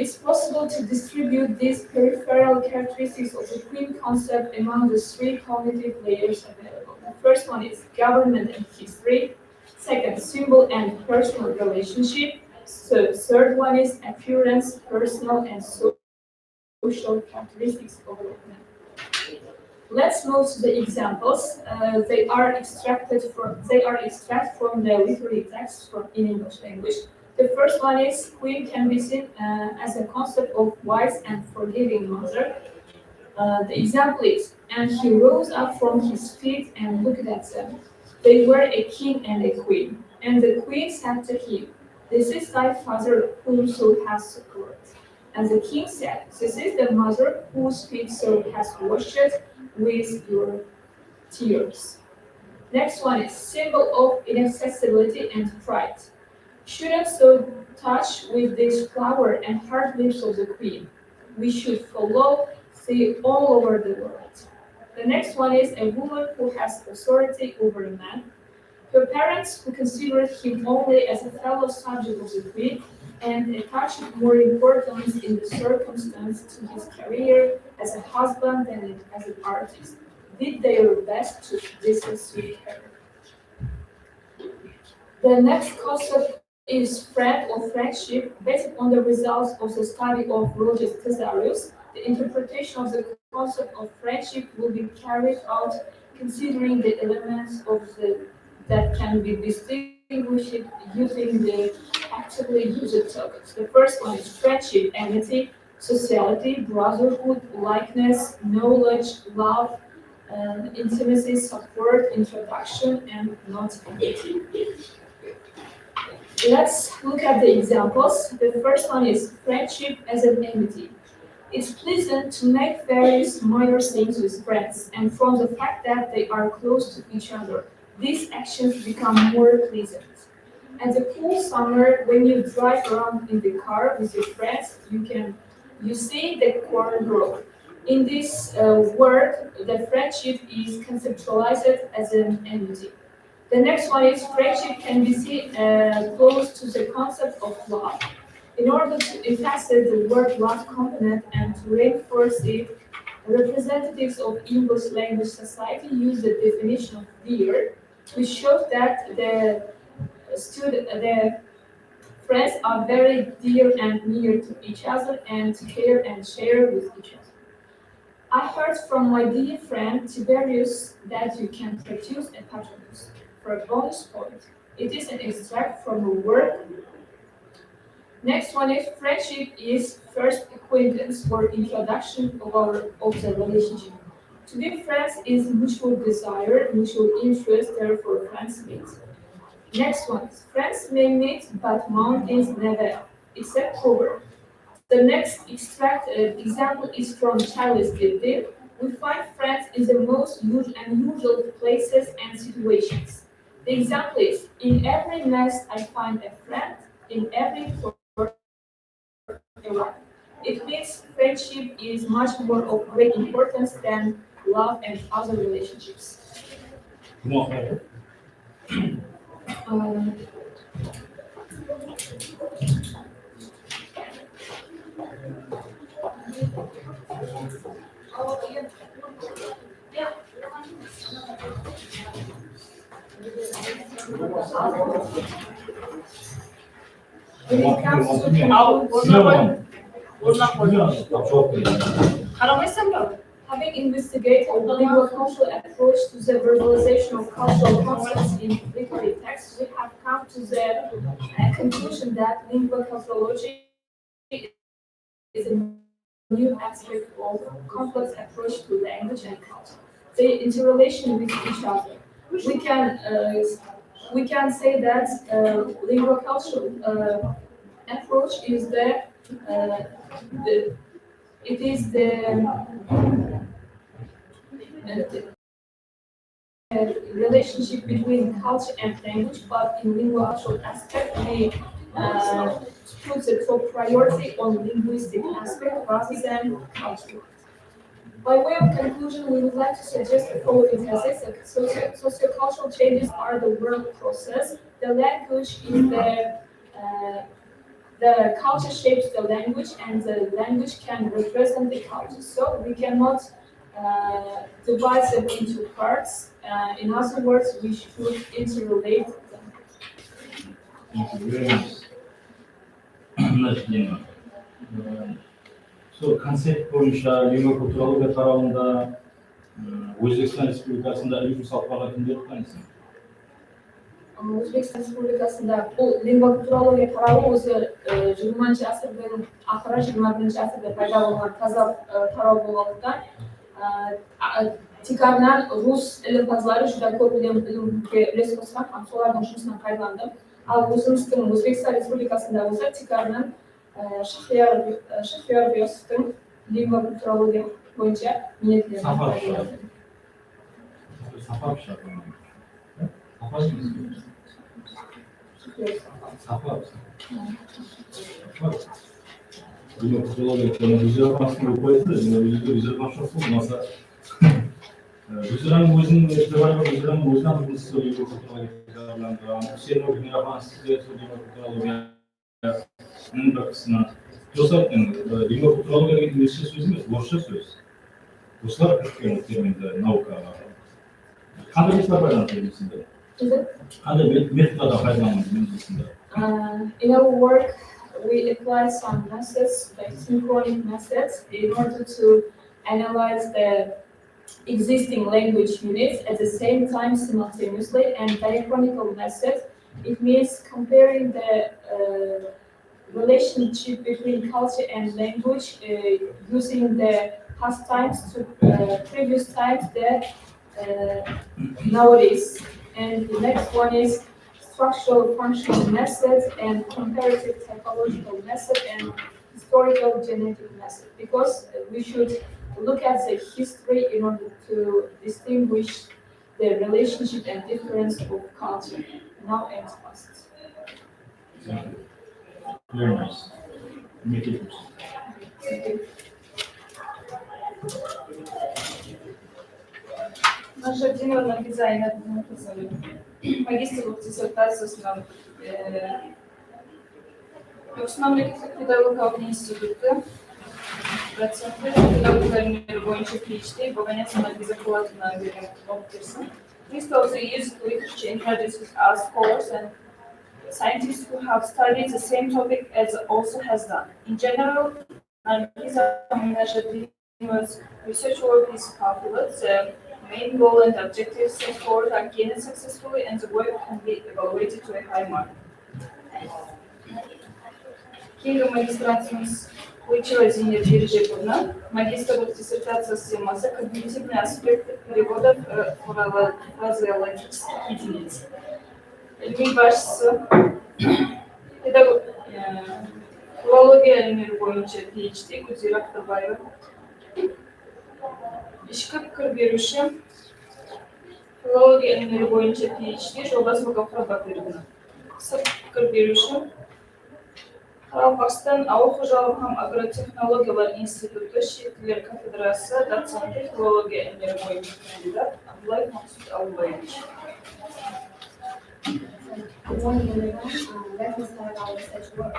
It's possible to distribute these peripheral characteristics of the queen concept among the three cognitive layers available. The first one is government and history. Second, symbol and personal relationship. So third one is appearance, personal and social characteristics of a man. Let's move to the examples. They are extracted from the literary text in English language. The first one is queen can be seen as a concept of wise and forgiving mother. The example is, and he rose up from his feet and looked at them. They were a king and a queen. And the queen said to him, "This is thy father whom thou hast succored." And the king said, "This is the mother whose feet thou hast washed with your tears." Next one is symbol of inaccessibility and pride. Shouldn't so touch with this flower and hard lips of the queen. We should follow thee all over the world. The next one is a woman who has authority over a man. Her parents, who considered him only as a fellow subject of the queen, and attached more importance in the circumstance to his career as a husband than as an artist, did their best to dissuade her. The next concept is friend or friendship. Based on the results of the study of Roger Thesaurus, the interpretation of the concept of friendship will be carried out considering the elements that can be distinguished using the actively used tokens. The first one is friendship, amity, sociality, brotherhood, likeness, knowledge, love, intimacy, support, introduction, and not amity. Let's look at the examples. The first one is friendship as an amity. It's pleasant to make various minor things with friends, and from the fact that they are close to each other, these actions become more pleasant. At the cool summer, when you drive around in the car with your friends, you see the corn grow. In this word, the friendship is conceptualized as an amity. The next one is friendship can be seen close to the concept of love. In order to emphasize the word love component and to reinforce it, representatives of English language society use the definition of dear, which shows that the friends are very dear and near to each other and care and share with each other. I heard from my dear friend Tiberius that you can produce a patronus. For a bonus point, it is an extract from a work. Next one is friendship is first acquaintance or introduction of the relationship. To be friends is mutual desire, mutual interest, therefore friends meet. Next one is friends may meet, but mountains never. It's a proverb. The next example is from Salistirmali. We find friends in the most unusual places and situations. The example is, in every nest I find a friend, in every port a wife. It means friendship is much more of great importance than love and other relationships. Muhakkak. Um, When it comes to having investigated the legal cultural approach to the verbalization of cultural concepts in literary texts, we have come to the conclusion that lingua culturology is a new aspect of complex approach to language and culture. They interrelation with each other. We can say that lingua cultural approach is it is the relationship between culture and language, but in lingual aspect, we put the top priority on linguistic aspect rather than cultural. By way of conclusion, we would like to suggest the following thesis. Sociocultural changes are the work process. The language is the culture shapes the language, and the language can represent the culture. So we cannot divide them into parts. In other words, we should interrelate them. Thank you very much. Anlaşıldı. Konsept boyunca lingua kulturologiya tarafında O'zbekiston Respublikasında ilk ruxsatlarga kimdir tanıysın? O'zbekiston Respublikasida bu lingua kulturologiya tarafi o'zi 20 asrning oxiri 21 asrda paydo bo'lgan toza taraf bo'lganidan tikardan rus ilm-fanlari juda ko'p ilmga ulес qo'shgan, ham so'lardan shunisidan foydalandim. Al o'zimizning O'zbekiston Respublikasida o'zi tikardan Shahriyor G'iyosovning lingua kulturologiya bo'yicha minnetlaridan foydalandim. Safa bir şey yapalım. Safa mı istiyorsun? Safa. Lingua kulturologiya kelime rezervasyon koydu da rezervasyon olmasa Rusların özünün itibarı ve Rusların özünden bir soruyu kulturologiya değerlendiren, Hüseyin Örgün yapan sizlere soruyu kulturologiyanın bakısına yoksa lingua kulturologiya İngilizce sözümüz, Rusça söz. Ruslar Türkiye'nin teriminde nauka. Qanday metodlardan foydalanasizlar? Qanday metodlardan foydalanasizlar? In our work, we apply some methods, like synchronic methods, in order to analyze the existing language units at the same time simultaneously. And diachronical method, it means comparing the relationship between culture and language using the past times to previous times that nowadays. And the next one is structural functional methods and comparative typological method and historical genetic method, because we should look at the history in order to distinguish the relationship and difference of culture now and past. Thank you. Very nice. Make it worse. Thank you. Наша динамика дизайна написали магистрову диссертацию Osmanlı Pedagog Institutu доценты педагогları boyunca PhD, Boganyas'ın bize kullanılan bir optisi. This also used literature introduces our scholars and scientists who have studied the same topic as also has done. In general, his research work is calculus. The main goal and objectives set forth are gained successfully, and the work can be evaluated to a high mark. Книга магистратурис получила Зиня Дирижеповна, магистровая диссертация занимался когнитивные аспекты перевода фразеологических единиц. Ilmi başlısı filologiya ilmi boyunca PhD, Kuzey Aktabay'ı. İşte fikir berуші filologiya ilmi boyunca PhD, жолдас Бакауф Бакировна. Kısa fikir berуші Қазақстан ауыл қожалығы һәм агротехнологиялар институты шет тілдер кафедрасы доценті филология ilmi boyunca кандидат Абдуллаев Мақсуд Албаевич. Good morning, everyone. Let me start our research work,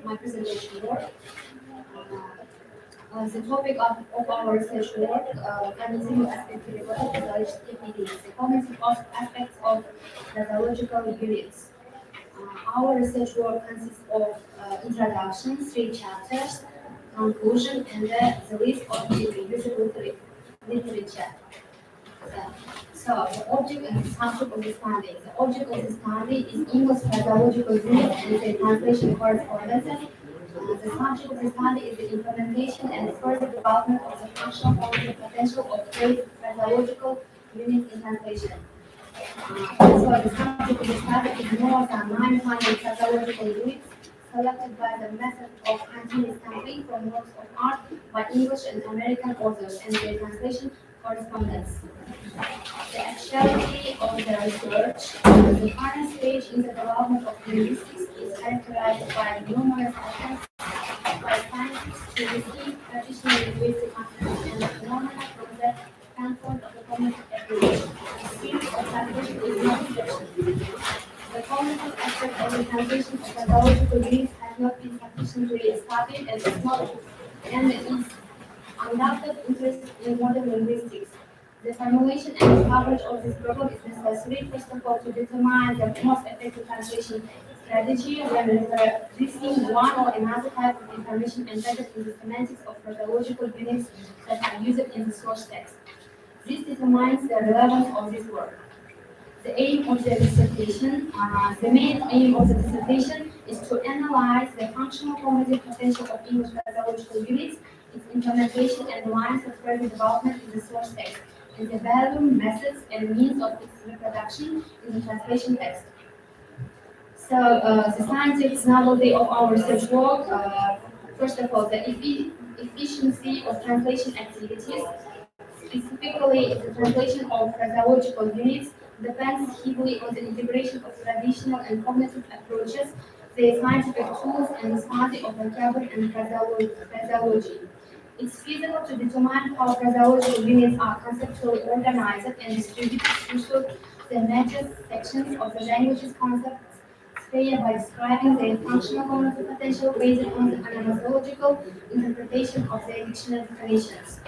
my presentation work. The topic of our research work, cognitive aspect the cognitive aspects of the biological units. Our research work consists of introduction, 3 chapters, conclusion, and the list of the literature. So the object and the subject of the study. The object of the study is English pedagogical unit with a translation correspondence. The subject of the study is the implementation and further development of the functional cognitive potential of pedagogical unit in translation. So the subject of the study is more than 900 pedagogical units selected by the method of continuous sampling from works of art by English and American authors and their translation correspondence. The actuality of the research, the current stage in the development of linguistics is characterized by numerous attempts by scientists to receive traditional linguistic concepts and normal the translation of pathological units has not been sufficiently established and is undoubted interest in modern linguistics. The formulation and coverage of this problem is necessary, first of all, to determine the most effective translation strategy when reproducing one or another type of information embedded in the semantics of pathological units that are used in the source text. This determines the relevance of this work. The aim of the dissertation, the main aim of the dissertation is to analyze the functional cognitive potential of English pathological units, its implementation and lines of further development in the source text, and the value, methods, and means of its reproduction in the translation text. So, the scientific novelty of our research work, first of all, the efficiency of translation activities, specifically the translation of phraseological units, depends heavily on the integration of traditional and cognitive approaches, the scientific tools, and the study of vocabulary and phraseology. It's feasible to determine how phraseological units are conceptually organized and distributed through the major sections of the language's concept sphere by describing their functional cognitive potential based on the analogical interpretation of their dictionary definitions.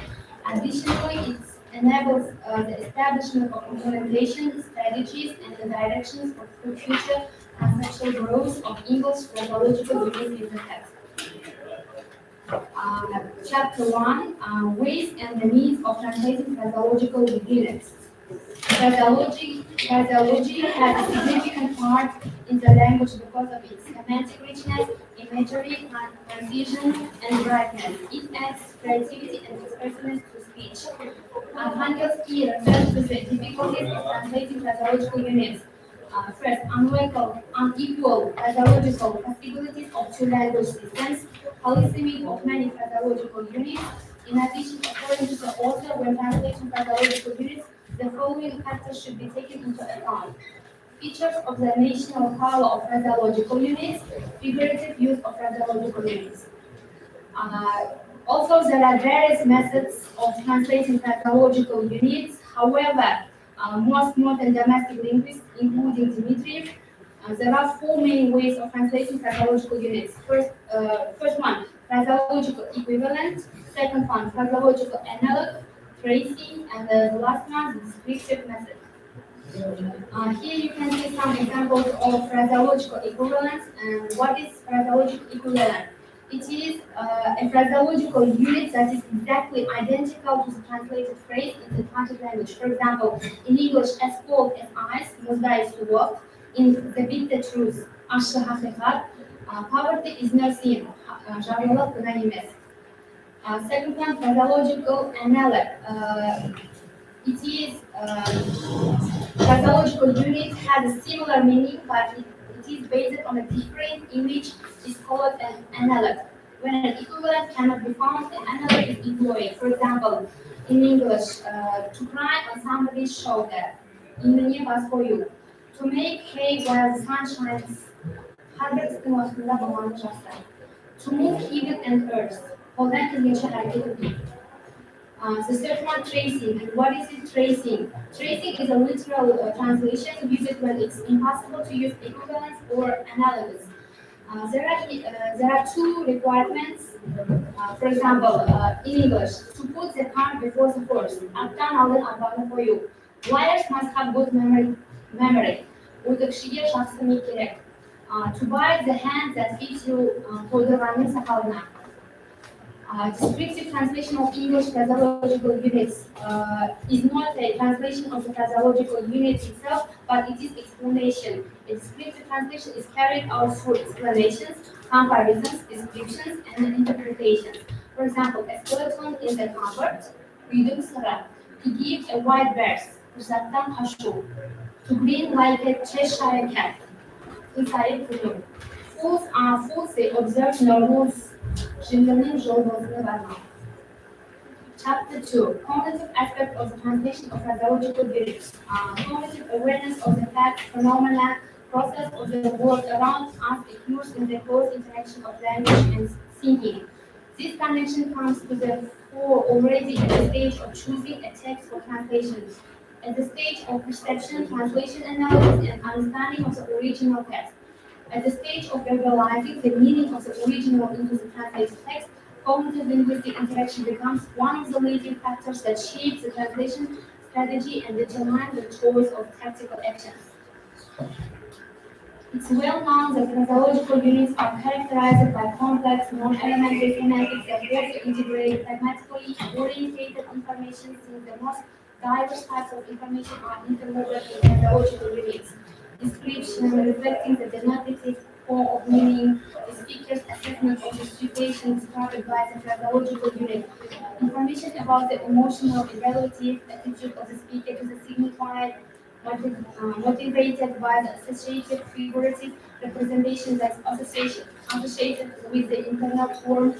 Additionally, it enables the establishment of implementation strategies and the directions for future conceptual growth of English phraseological units in the text. Chapter 1, Ways and the Means of Translating Phraseological Units. Phraseology has a significant part in the language because of its semantic richness, imagery, concision, and brightness. It adds creativity and expressiveness to speech. Handelski refers to the difficulties of translating phraseological units. First, unequal phraseological possibilities of two language systems, polysemy of many phraseological units. In addition, according to the author, when translating phraseological units, the following factors should be taken into account. Features of the national power of phraseological units, figurative use of phraseological units. Also, there are various methods of translating phraseological units. However, most modern domestic linguists, including Dmitriev, there are four main ways of translating phraseological units. First one, phraseological equivalent. Second one, phraseological analog, tracing, and the last one, the descriptive method. Here you can see some examples of phraseological equivalence. And what is phraseological equivalent? It is a phraseological unit that is exactly identical to the translated phrase in the target language. For example, in English, as cold as ice, нуждаясь в walk. In the bitter truth, aşkı hakikat, poverty is no sin, жарылық күнә емес. Second one, phraseological analog. It is phraseological unit has a similar meaning, but it is based on a different image. Is called an analog. When an equivalent cannot be found, an analog is employed. For example, in English, to cry on somebody's shoulder, İğneye bas koyu. To make hay while the sun shines, her bir ısıtım altında bulunmak şartlar. To move heaven and earth, koldan kılgınca hareket etmek. The third one, tracing. And what is it, tracing? Tracing is a literal translation used when it's impossible to use equivalence or analogs. There are two requirements. For example, in English, to put the cart before the horse. Alttan aldın arbanı koyu. Liars must have good memory. Uyduqşiye şahsını gerek. To bite the hand that feeds you toyduranın sakalına. Descriptive translation of English phraseological units is not a translation of the phraseological unit itself, but it is explanation. A descriptive translation is carried out through explanations, comparisons, descriptions, and interpretations. For example, a skeleton in the cupboard, uyudum sıra. To give a wide berth, fırsattan haşu. To grin like a Cheshire cat. Inside the fools are fools, they observe no rules. Chapter 2, Cognitive Aspect of the Translation of Phraseological Units. Cognitive awareness of the fact, phenomena, process of the world around us occurs in the close interaction of language and thinking. This connection comes to the fore already at the stage of choosing a text for translation, at the stage of perception, translation analysis, and understanding of the original text. At the stage of verbalizing the meaning of the original into the translated text, cognitive linguistic interaction becomes one of the leading factors that shapes the translation strategy and determines the choice of tactical actions. It's well known that phraseological units are characterized by complex, non-elementary semantics that also integrate pragmatically orientated information, since the most diverse types of information are interwoven in phraseological units. Description reflecting the denotative form of meaning, the speaker's assessment of the situation described by the phraseological unit, information about the emotional and relative attitude of the speaker to the signified, motivated by the associated figurative representation that's associated with the internal form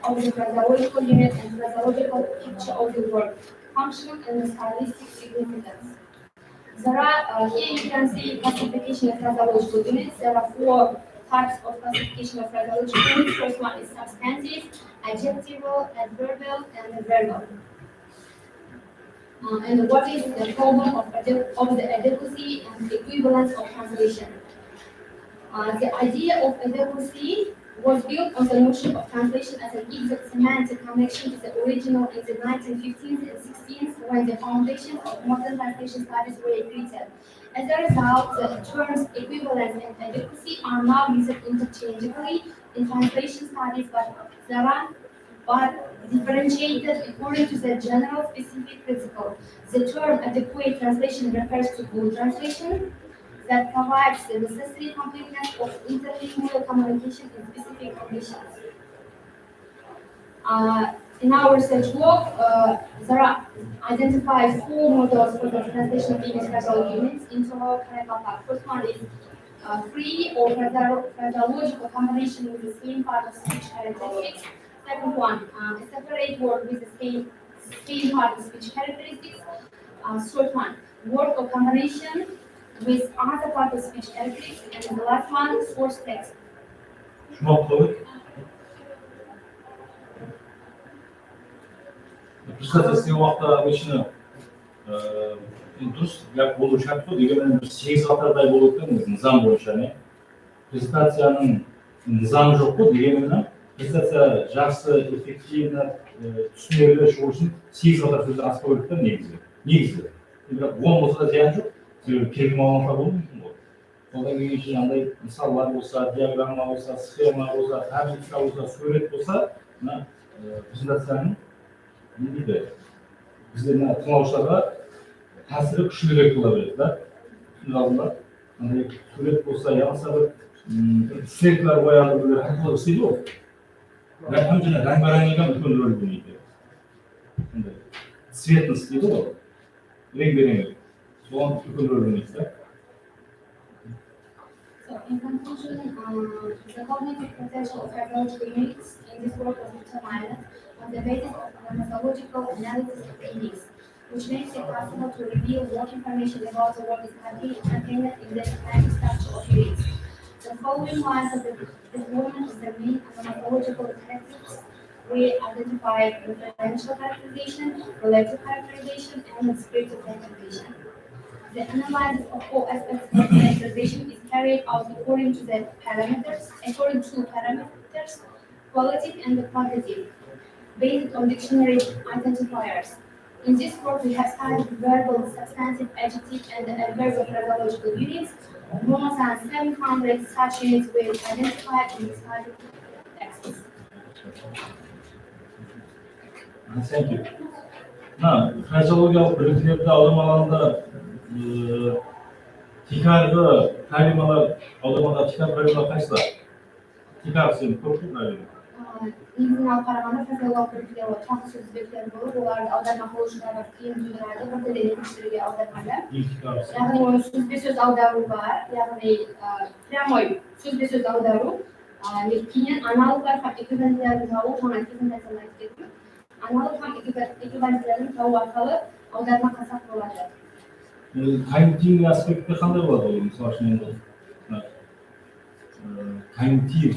of the phraseological unit and phraseological picture of the word, function and stylistic significance. There are, here you can see classification of phraseological units. There are 4 types of classification of phraseological units. First one is substantive, adjectival, adverbial, and verbal. And what is the problem of the adequacy and equivalence of translation? The idea of adequacy was built on the notion of translation as an exact semantic connection to the original in the 1915th and 16th, when the foundations of modern translation studies were created. As a result, the terms equivalence and adequacy are now used interchangeably in translation studies, but differentiated according to the general specific principle. The term adequate translation refers to good translation that provides the necessary completeness of interlingual communication in specific conditions. In our research work, there are identified 4 models for the translation of English phraseological units into Karapapa. First one is free or phraseological combination with the same part of speech characteristics. Second one, a separate word with the same part of speech characteristics. Third one, word or combination with other part of speech characteristics. And the last one, source text. Представьте, уақытта обычно дұрыс гәп болу шарт қой, дегенмен бір 8 қатардай болу екен низам бойынша, не? Презентацияның низамы жоқ қой, дегенмен презентация жақсы, эффективно түсінерлі шығу үшін 8 қатар сөзден аспау керек та негізі. Бірақ 10 болса да зиян жоқ, себебі келген мағлұматтар болуы мүмкін ғой. Содан кейін жаңағыдай мысалдар болса, диаграмма болса, схема болса, таблица болса, сурет болса, мына презентацияның не дейді, біздердің тыңдаушыларға тәсірі күштірек бола береді, да? Түсініп алдыңдар? Андай сурет болса, яғса бір цветлар қояды, бір айтылып істейді ғой. Бірақ жаңа рәң-бәрәңгіге үлкен рөл ойнайды. Андай цветность дейді ғой, рең-береңгі. Соған үлкен рөл ойнайды, да? So, in conclusion, the cognitive potential of phraseological units in this work was determined on the basis of the methodological analysis of meanings, which makes it possible to reveal what information about the word is contained in the semantic structure of units. The following lines of the development of the main methodological characteristics we identify referential characterization, relative characterization, and descriptive characterization. The analysis of all aspects of characterization is carried out according to parameters, qualitative and quantitative, based on dictionary identifiers. In this work, we have studied verbal, substantive, adjective, and adverbial phraseological units. More than 700 such units were identified in the study texts. Thank you. Now, phraseological bilgilerді аудармаларында тикарғы калималар, аудармада тикар калималар қайсылар? Тикар сен көп пе калима? Негізінен алып қарағанда фразеологиялық білімдер шаңғы сөз тізбектері болып, оларды аударма қылушыларға қиын тудырады, бір тілден екінші тілге аудармада. Яғни оны сөзбе-сөз аудару бар, яғни прямой сөзбе-сөз аудару. Кейіннен аналогтар һәм эквивалентлерін табу, жаңа презентацияда айтып кеттім. Аналог һәм эквивалентлерін табу арқылы аударма қасақ болады. Когнитивный аспектте қандай болады ол, мысалы үшін енді когнитив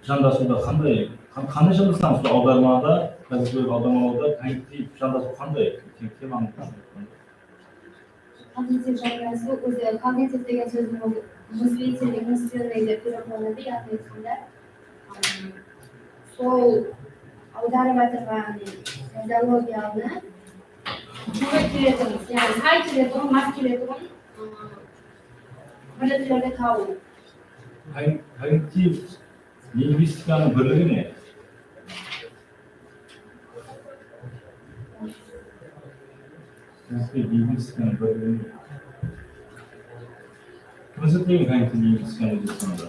жандасуда қандай жандасамыз аудармада, қазір аудармалауда когнитив жандасу қандай теманы Когнитив жандасу өзі когнитив деген сөздің мыслительный переводы яғни сол аударып жатырған фразеологияны тура келетінбіз яғни сай келетұғын мас келетұғын бір тілерде табу. Когнитив лингвистиканың бірлігі не? Лингвистиканың бірлігі не? Кім зерттеген когнитив лингвистиканы өз сонда?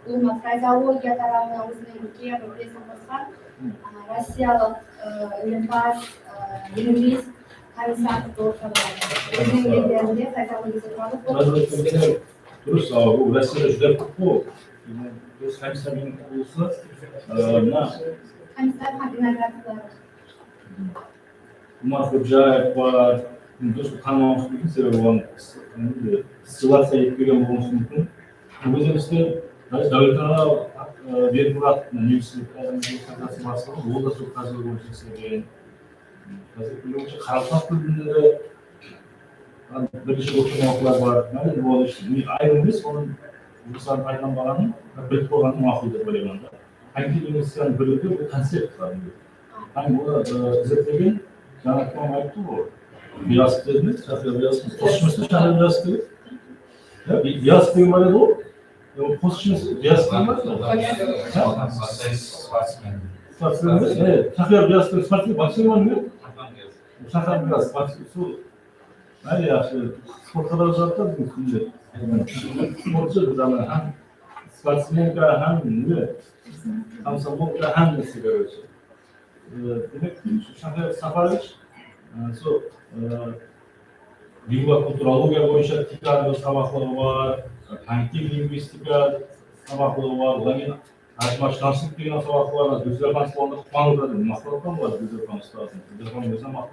Бұл фразеология тарабынан өзінің үлкен үлесін қосқан россиялық ілімпаз лингвист комиссар болып табылады. Өзінің еңбектерінде фразеология туралы Дұрыс, бұл Россияда жүдеп көп қой. Дұрыс комиссармен болса, мына комиссар виноградовлар. Умар Ходжаев бар, дұрыс танымауымыз мүмкін, себебі оған ссылаться етпеген болуымыз мүмкін. Бұл өзімізде Дәулетана Бермұрат университеті бастығы, ол да сол қазір бойынша істеген. Қазір білуімше Қарақалпақ тілінде бірінші оқымаушылар бар. Мәлім болды үшін, айрым емес, оның Rusların aylanmalarının belki olanı mahvoldur böyle bir anda. Hangi üniversitenin bölümü bu konsept var. Hani burada özetleyen yanıtmam ayıptı bu. Biraz dediniz, şahıya biraz postuşması şahıya biraz dedi. Ya bir biraz dedi var ya o. O postuşması biraz dedi var ya. Sportsmen. Evet, şahıya biraz dedi. Sportsmen başlıyor mu? Şahıya biraz sportsmen. Nerede yaşıyor? Spor kadar uzakta mı şimdi? Sporcu zaman hem sportsmenga hem ne? Hem sabunga hem ne sigara demek ki şu şahıya safarış, so lingua kulturologiya boyunca tikar sabahları var, kantik lingvistika sabahları var, ulanın açmaçlansın diye sabahları var, güzel konuşmalar kullanılır, maslahatlar var, güzel konuşmalar, güzel konuşmalar var.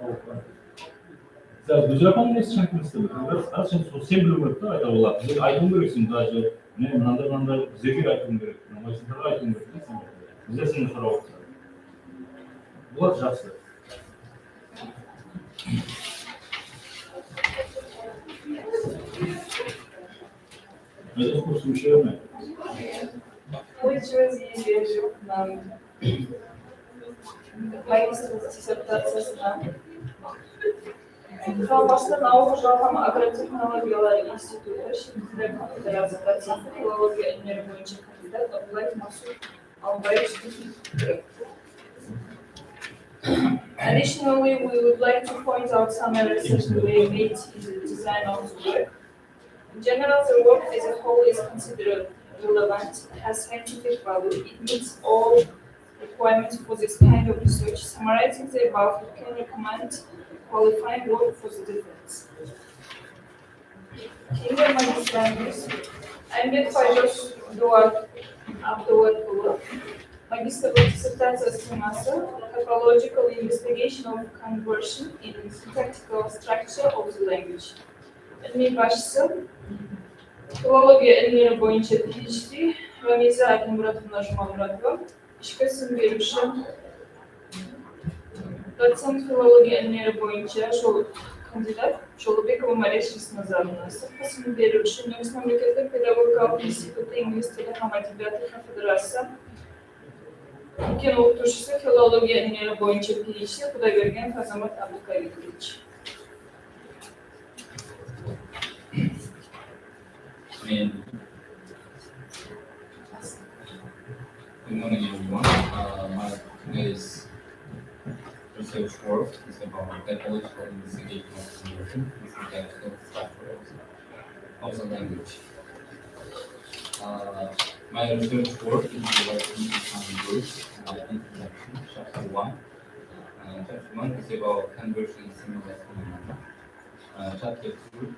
Güzel konuşması şarkı istedim. Biraz şimdi sosyal bilimde ayda olan. Biz aydın görüyorsun daha önce. Ne nanda zevir aydın görüyorsun. Ama işte daha aydın görüyorsun. Güzel seni sonra olsun. Bu da жақсы. Это курс учебный. Получилось есть нам магистрская диссертациясына. Başta Nauka Жалғам Агротехнологиялар институты Шимдер кафедрасы доценті филология ilmleri boyunca кандидат Абдуллаев Масуд Албаевич. Additionally, we would like to point out some errors that we made in the design of the work. In general, the work as a whole is considered relevant, has scientific value, it meets all requirements for this kind of research. Summarizing the above, we can recommend qualifying work for the defense. Kingdom magistrantımız Emret Faydos Duvar Abdullah Magister dissertasyası teması Typological Investigation of Conversion in Syntactical Structure of the Language. İlmi başlısı Filologiya ilmleri boyunca PhD Ramize Aydın Murat'ın Murat'ı İşkesin verilişi Doçent filologiya ilmleri boyunca kandidat Çolubekova Mariya Nazarına Sıfırsını verilişi Nöbis Memleketler Pedagogik İnstitutu İngiliz Dili Ham Edebiyatı Kafedrası Ülken Okutucusu filologiya ilmleri boyunca PhD Kudavergen Kazamat Abdülkadir'dir. Good morning, everyone. My today's research work is about typological investigation of conversion with syntactical structure of the language. My research work is divided into some groups. Introduction, chapter 1. Chapter 1 is about conversion in similar phenomena. Chapter 2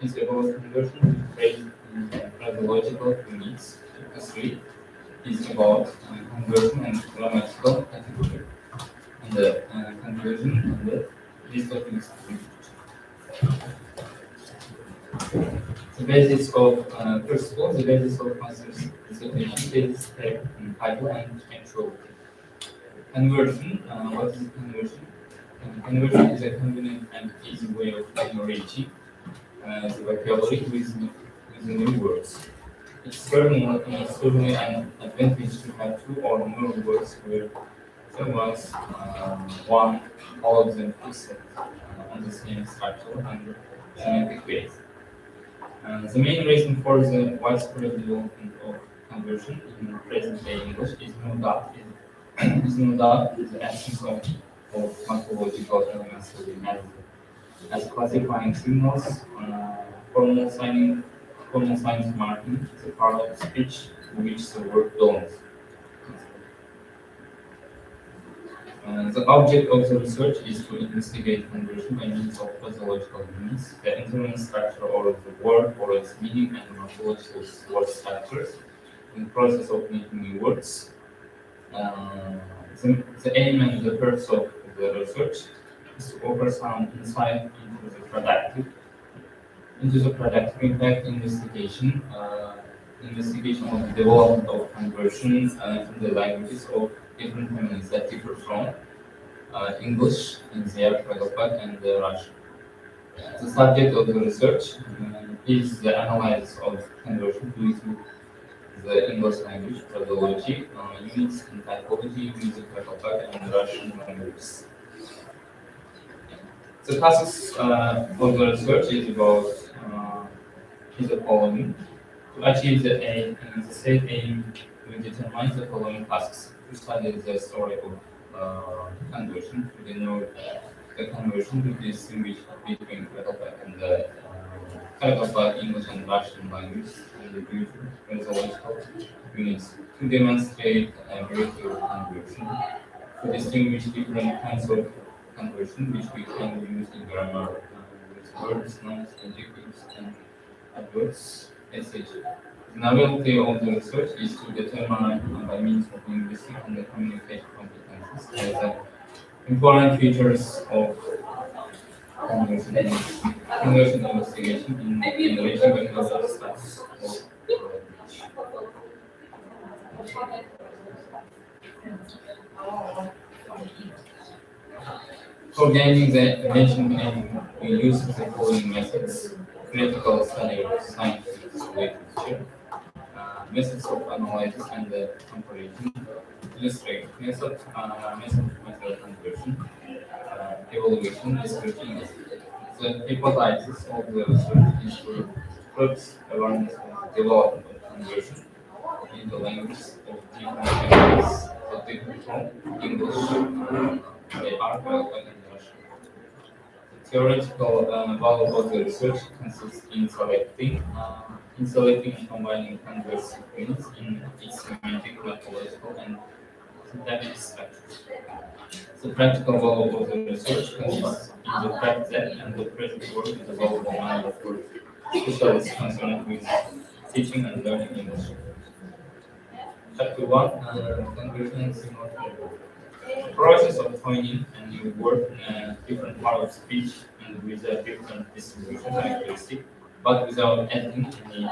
is about conversion based on phraseological units. Chapter 3 is about conversion and grammatical category, and the conversion and the list of the basis of first of all, the basis of concepts dissertation is typo and actuality. Conversion. What is conversion? Conversion is a convenient and easy way of enriching the vocabulary with new words. It's certainly an advantage to have two or more words where there was one, all of them fixed on the same structural and semantic base. The main reason for the widespread development of conversion in present-day English is no doubt the absence of morphological elements as classifying signals, formal signs marking the part of speech to which the word belongs. The object of the research is to investigate conversion by means of physiological units, the internal structure of the word or its meaning and morphological word structures in the process of making new words. The aim and the purpose of the research is to offer some insight into the productive impact investigation of the development of conversion in the languages of different families that differ from English, India, Tagalog, and Russian. The subject of the research is the analysis of conversion due to the English language, phraseology, units in typology, music, Tagalog, and Russian languages. The tasks of the research is the following. To achieve the aim, the said aim, we determine the following tasks. To study the story of conversion, to denote the conversion to distinguish between Tagalog and the Tagalog, English, and Russian language, and the use phraseological units. To demonstrate a variety of conversion, to distinguish different kinds of conversion which we can use in grammar with words, nouns, adjectives, and adverbs, etc. The novelty of the research is to determine by means of linguistic and the communication competencies as the important features of conversion investigation in enriching vocabulary studies of language. For gaining the mentioned aim, we use the following methods: critical study of scientific literature, methods of analysis and comparison, illustrative method conversion, evaluation, description. The hypothesis of the research is to first awareness of the development of conversion in the languages of different countries that differ from English. They are Tagalog and Russian. The theoretical value of the research consists in selecting and combining converse units in its semantic, morphological, and syntactic structures. The practical value of the research consists in the fact that and the present work is available manner for specialists concerned with teaching and learning English. Chapter 1 Conversion and Signal Control. The process of coining a new word in a different part of speech and with a different distribution characteristic, but without adding any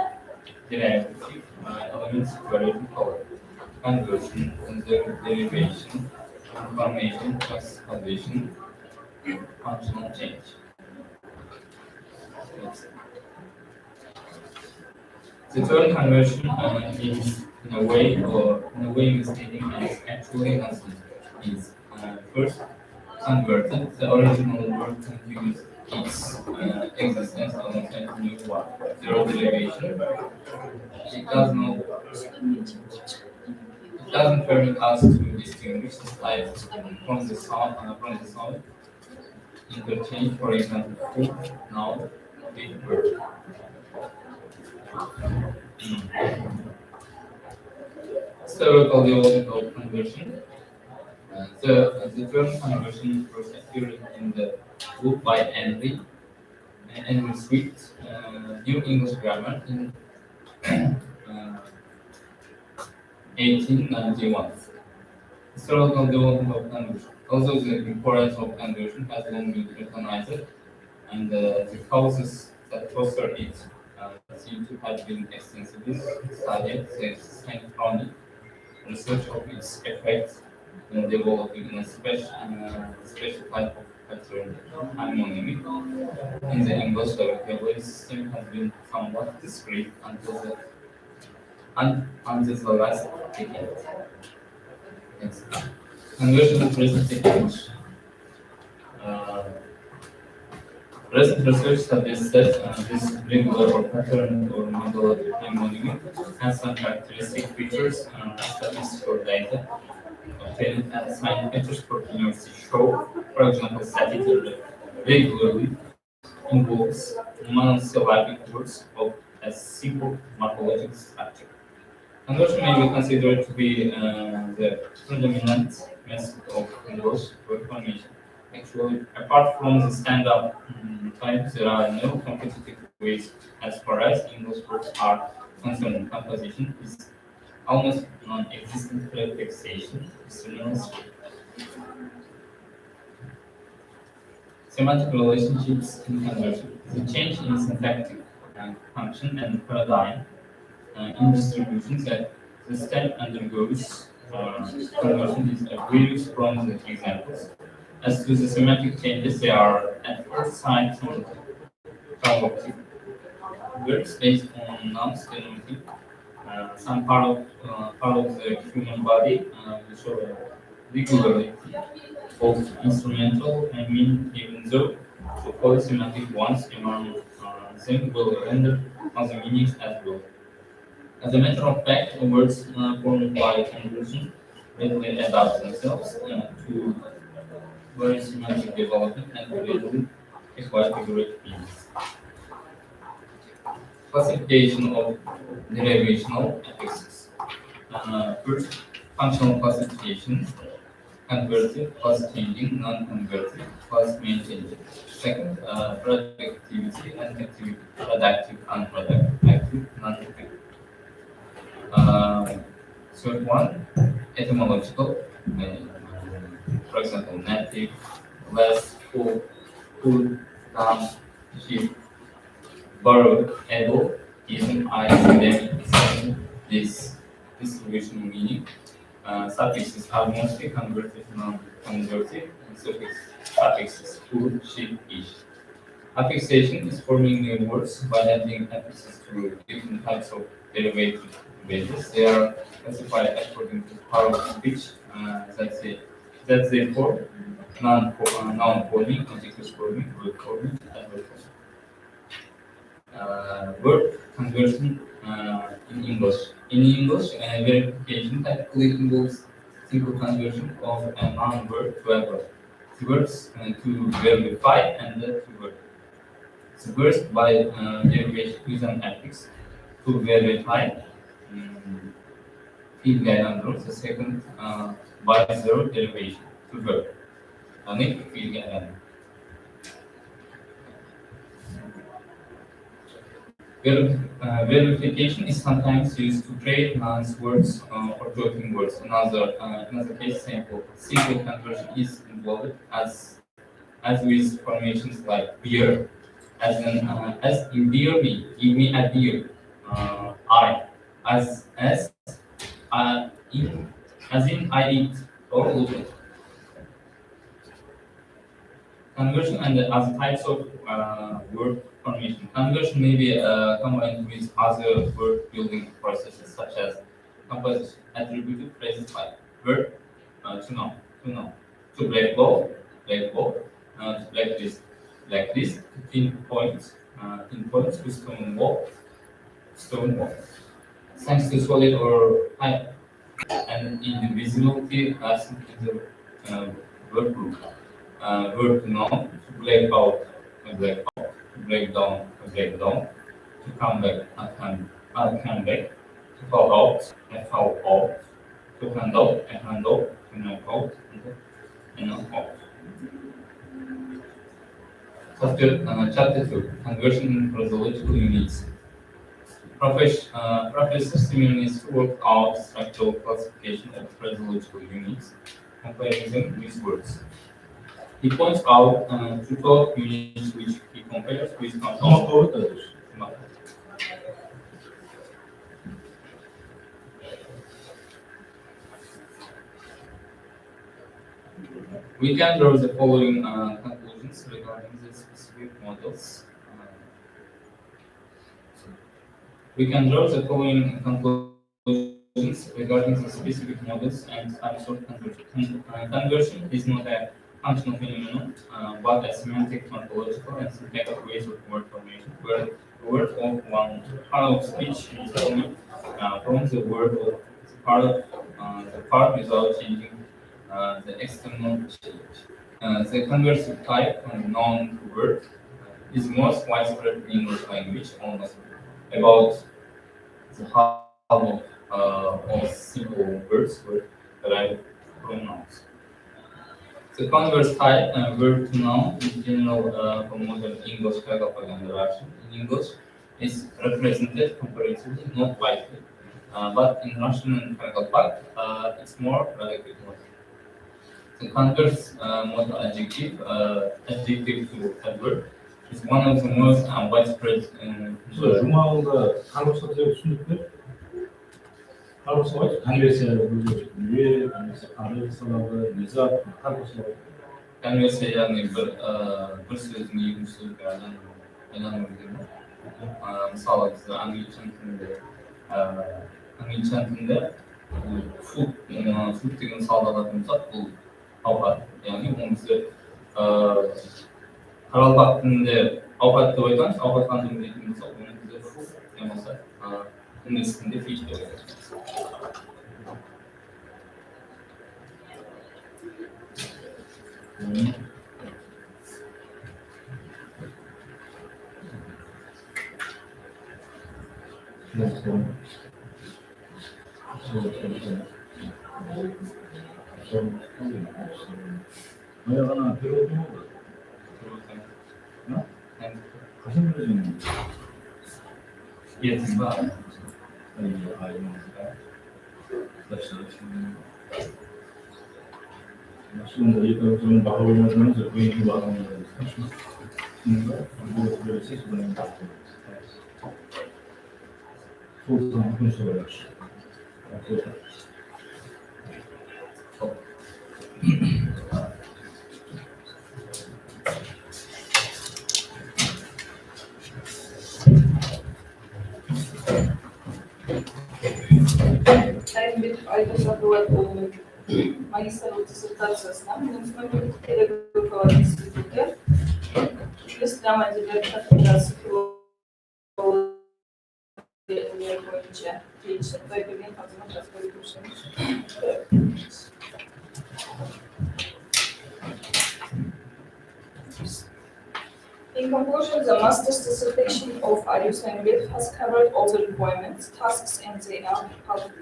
derivative elements to color. Conversion, derivation, information, classification, functional change. The term conversion is in a way misleading as actually nothing is. First, converted, the original word continues its existence alongside the new one. Zero derivation. It doesn't permit us to distinguish the type from the sound interchange, for example, food, noun, big verb. Historical development of conversion. The term conversion first appeared in the book by Henry Swift, New English Grammar in uh, 1891. Historical development of conversion. Although the importance of conversion has long been recognized, and the causes that foster it seem to have been extensively studied, the scientific research of its effects developing a special type of pattern harmony. In the English, the vocabulary system has been somewhat discrete until the last decade. Next. Conversion to present techniques. Uh, Recent research suggests that this regular or pattern or model harmony has some characteristic features statistical data obtained at Scientific University show, for example, statistically regularly involves monosyllabic words of a simple morphological structure. Conversion may be considered to be the predominant method of English word formation. Actually, apart from the stand-up types, there are no competitive ways as far as English words are concerned. Composition is almost non-existent prefixation, synonyms. Semantic relationships in conversion. The change in syntactic function and paradigm in distributions that the stem undergoes conversion is obvious from the examples. As to the semantic changes, they are at first sight conjunctive words based on nouns denoting some part of the human body, which are regularly both instrumental and mean, even though the polysemantic ones among them will render other meanings as well. As a matter of fact, words formed by conversion readily adapt themselves to various semantic development and readily acquire figurative meanings. Classification of derivational affixes. First, functional classification, convertive, plus changing, non-convertive, plus maintaining. Second, productivity and activity, productive, unproductive, active, non-active. Third one, etymological, for example, native, less, full, full, down, cheap, borrowed, able, even, academic, this distribution meaning. Suffixes are mostly converted, non-converted, and suffixes, full, cheap, ish. Affixation is forming new words by adding emphasis to different types of derivative bases. They are classified according to power of speech, that they form, noun forming, adjective forming, verb forming, adverb forming. Word conversion in English. In English, verification typically involves simple conversion of a noun word to a verb. The verbs to verify and the to verb. The first by derivation use an affix to verify field guide rules. The second by zero derivation to verb. Unique field guide. Verification is sometimes used to create nouns, words, or joking words. Another case sample. Simple conversion is involved as with formations like beer, as in beer me, give me a beer. I, as in as in I eat or look at. Conversion and the other types of word formation. Conversion may be combined with other word building processes such as composition, attributive phrases like verb to noun, to black ball, to blacklist, pinpoints to stone wall. Thanks to solid or high and indivisibility as in the verb group. Verb to noun, to break out, to break down, to come back, I come back, to fall out, I fall out, to hand out, to knock out, and knock out. Chapter 2, Conversion in Phraseological Units. Professor Simioni's worked out structural classification of phraseological units, comparing them with words. He points out to 12 units which he compares with content. We can draw the following conclusions regarding the specific models. We can draw the following conclusions regarding the specific models and types of conversion. Conversion is not a functional phenomenon, but a semantic, morphological, and syntactic ways of word formation, where the word of one part of speech is formed from the word of the part without changing the external change. The conversive type, noun to word, is most widespread in English language, almost about the half of simple words were derived from nouns. The converse type, verb to noun, is general for modern English paragraph interaction. In English, is represented comparatively not widely, but in Russian and paragraph, it's more relative. The converse modal adjective to adverb, is one of the most widespread in the 주말ında 한국사적 순위들 한국사가 한국에서 왜 한국사가 리자 한국사가 converse yani bir sözün yeni sözlerden önemli. Мысалы бізде англичан тілінде food деген салды алатын болсақ бұл ауқат, яғни оны бізде қаралпақ тілінде ауқат деп айтамыз, ауқат қандыру дейтін болсақ оны бізде food не болса инглиз тілінде fish деп айтамыз. 하나 들어오면 가슴 들어지는 Yetimba. Aslında yıkılığın bakımından da bu yeni bağlamında saçma. Bu böyle ses bulan soğuktan konuşuyorlar. Ein mit Altersabwort magister dissertacijasına mümkün pedagog olarak institute İslam Edebiyatı Fakültesi filoloji boyunca geçirdiğim fazla transfer kursumuz. In conclusion, the master's dissertation of Arius Langwith has covered all the requirements, tasks, and the output.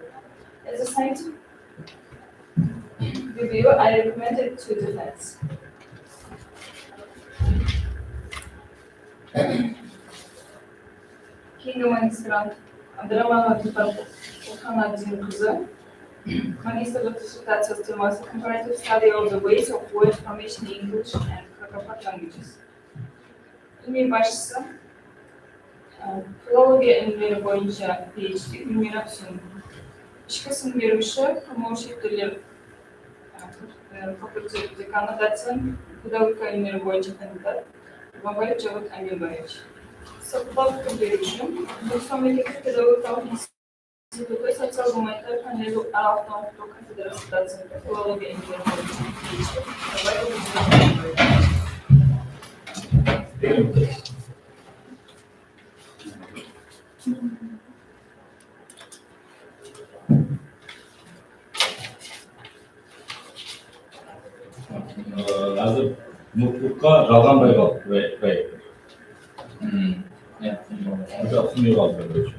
As a scientific review, I recommend it to defense. Kinga magistrant Abdurrahman Vakıf'ın Okan Abdi'nin kızı, magisterlık dissertasyası teması comparative study of the ways of word formation in English and Kakapak languages. İlmi başlısı, filoloji ilmileri boyunca PhD ünlüğüne sundu. İş kısım görüşü, kamu şirketleri fakültesi dekanı Datsan, pedagogika ilmileri boyunca kandidat, Babayı Cavit Amirbayeviç. Sapıdalık görüşüm, Bursa Memleket Pedagogika İnstitütü Sosyal Gumanitar Paneli Araftan Okulu Kafedrası Datsan'da filoloji ilmileri boyunca PhD, Babayı Cavit Amirbayeviç. Lazım mutlulukla жалған байқау. Burada atılmıyor bazı böyle şey.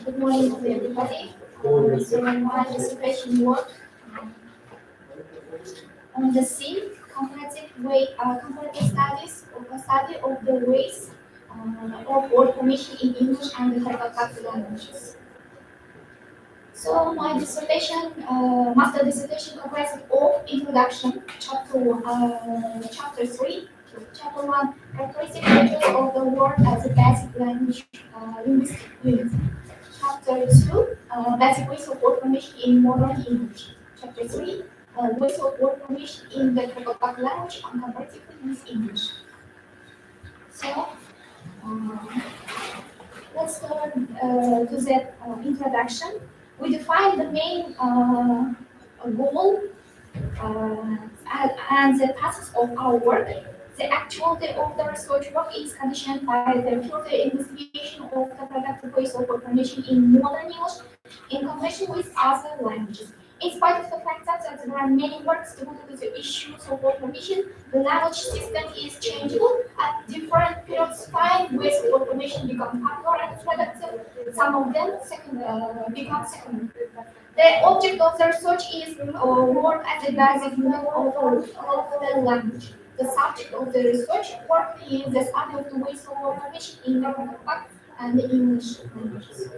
Good morning to everybody. So my dissertation work on the sea comparative study of the ways of word formation in English and the Karakalpak languages. So my dissertation, master dissertation, comprises of introduction, chapter 3, chapter 1, characteristic features of the word as a basic language linguistic unit. Chapter 2, basic ways of word formation in modern English. Chapter 3, ways of word formation in the Karakalpak language and comparatively with English. So let's start to the introduction. We define the main goal and the tasks of our work. The actuality of the research work is conditioned by the further investigation of the productive ways of formation in modern English in combination with other languages. In spite of the fact that there are many works devoted to the issues of formation, the language system is changeable. At different periods of time, ways of formation become popular and productive. Some of them become secondary. The object of the research is work as a basic unit of the language. The subject of the research work is the study of the ways of formation in the Karakalpak and the English languages.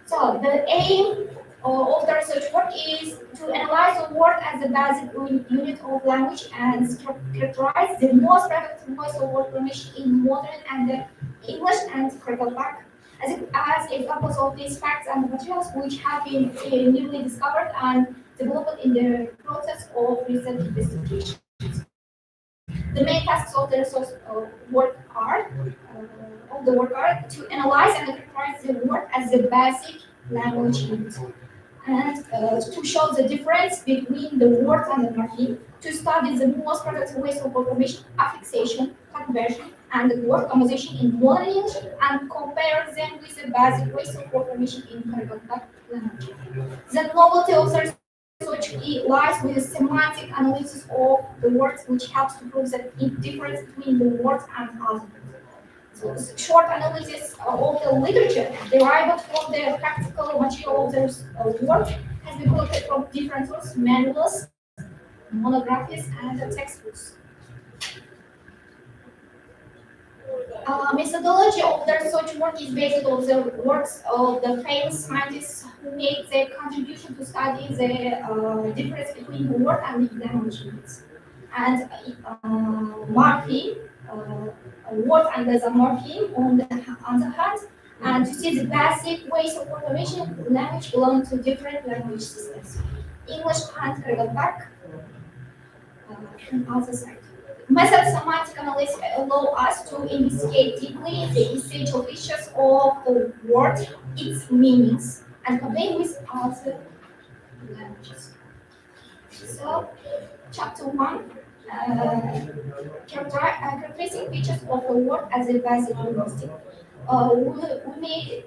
So the aim of the research work is to analyze the word as a basic unit of language and characterize the most productive ways of word formation in modern and the English and Karakalpak as examples of these facts and materials which have been newly discovered and developed in the process of recent investigation. The main tasks of the research work are to analyze and characterize the word as a basic language unit, and to show the difference between the word and the morpheme, to study the most productive ways of formation, affixation, conversion, and the word composition in modern English, and compare them with the basic ways of formation in Karakalpak language. The novelty of the research lies with the semantic analysis of the words, which helps to prove the difference between the words and other words. So short analysis of the literature derived from the practical material of the work has been collected from different sources, manuals, monographies, and textbooks. Methodology of the research work is based on the works of the famous scientists who made their contribution to study the difference between the word and the language units. And morpheme, word and the morpheme on the hand, and to see the basic ways of formation, language belong to different language systems. English and Karakalpak on other side. Method semantic analysis allow us to investigate deeply the essential features of the word, its meanings, and compare with other languages. So, chapter 1, characteristic features of a word as a basic linguistic. We may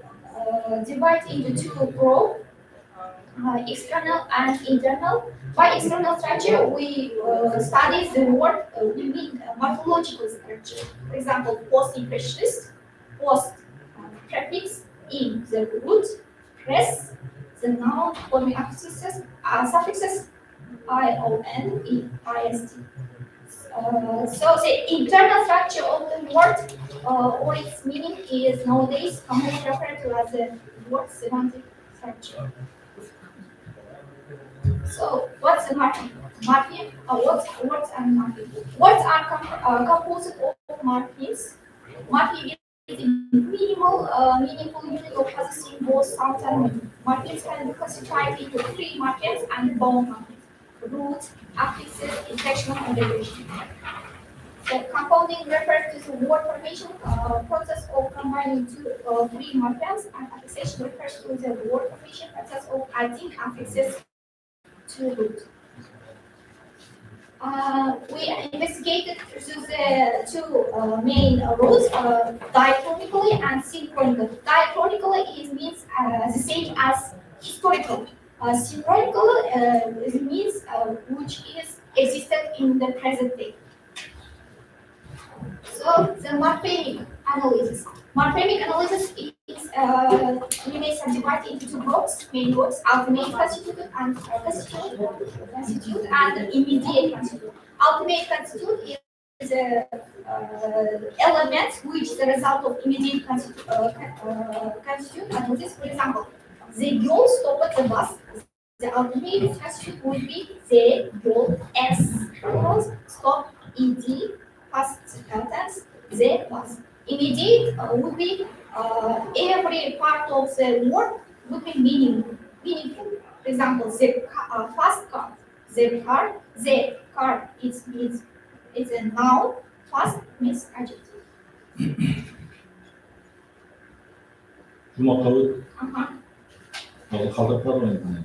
divide into two groups. External and internal. By external structure, we study the word, we mean morphological structure. For example, post-impressionist, post-prefix, in the root, pres, the noun, forming affixes, suffixes, ion, ist. So the internal structure of the word or its meaning is nowadays commonly referred to as the word semantic structure. So, what's a morpheme? Morpheme, words and morpheme. Words are composed of morphemes. Morpheme is a meaningful unit of possessing both sound and meaning. Morphemes can be classified into three morphemes and bone morphemes: root, affixes, inflectional, and derivation. The compounding refers to the word formation process of combining three morphemes, and affixation refers to the word formation process of adding affixes to root. We investigated the two main roots, diachronically and synchronically. Diachronically means the same as historical. Synchronically means which is existed in the present day. So the morphemic analysis. Morphemic analysis is we may subdivide into two groups, main groups, ultimate constituent and immediate constituent. ultimate constitute is a element which the result of immediate constitute analysis. For example, the yol stopped the bus. The ultimate constitute would be the yol s equals stop ed past tense the bus. Immediate would be every part of the word would be meaningful. For example, the fast car, the car is a noun, fast means adjective. 주먹하고 Uh-huh. 가득하고 있네.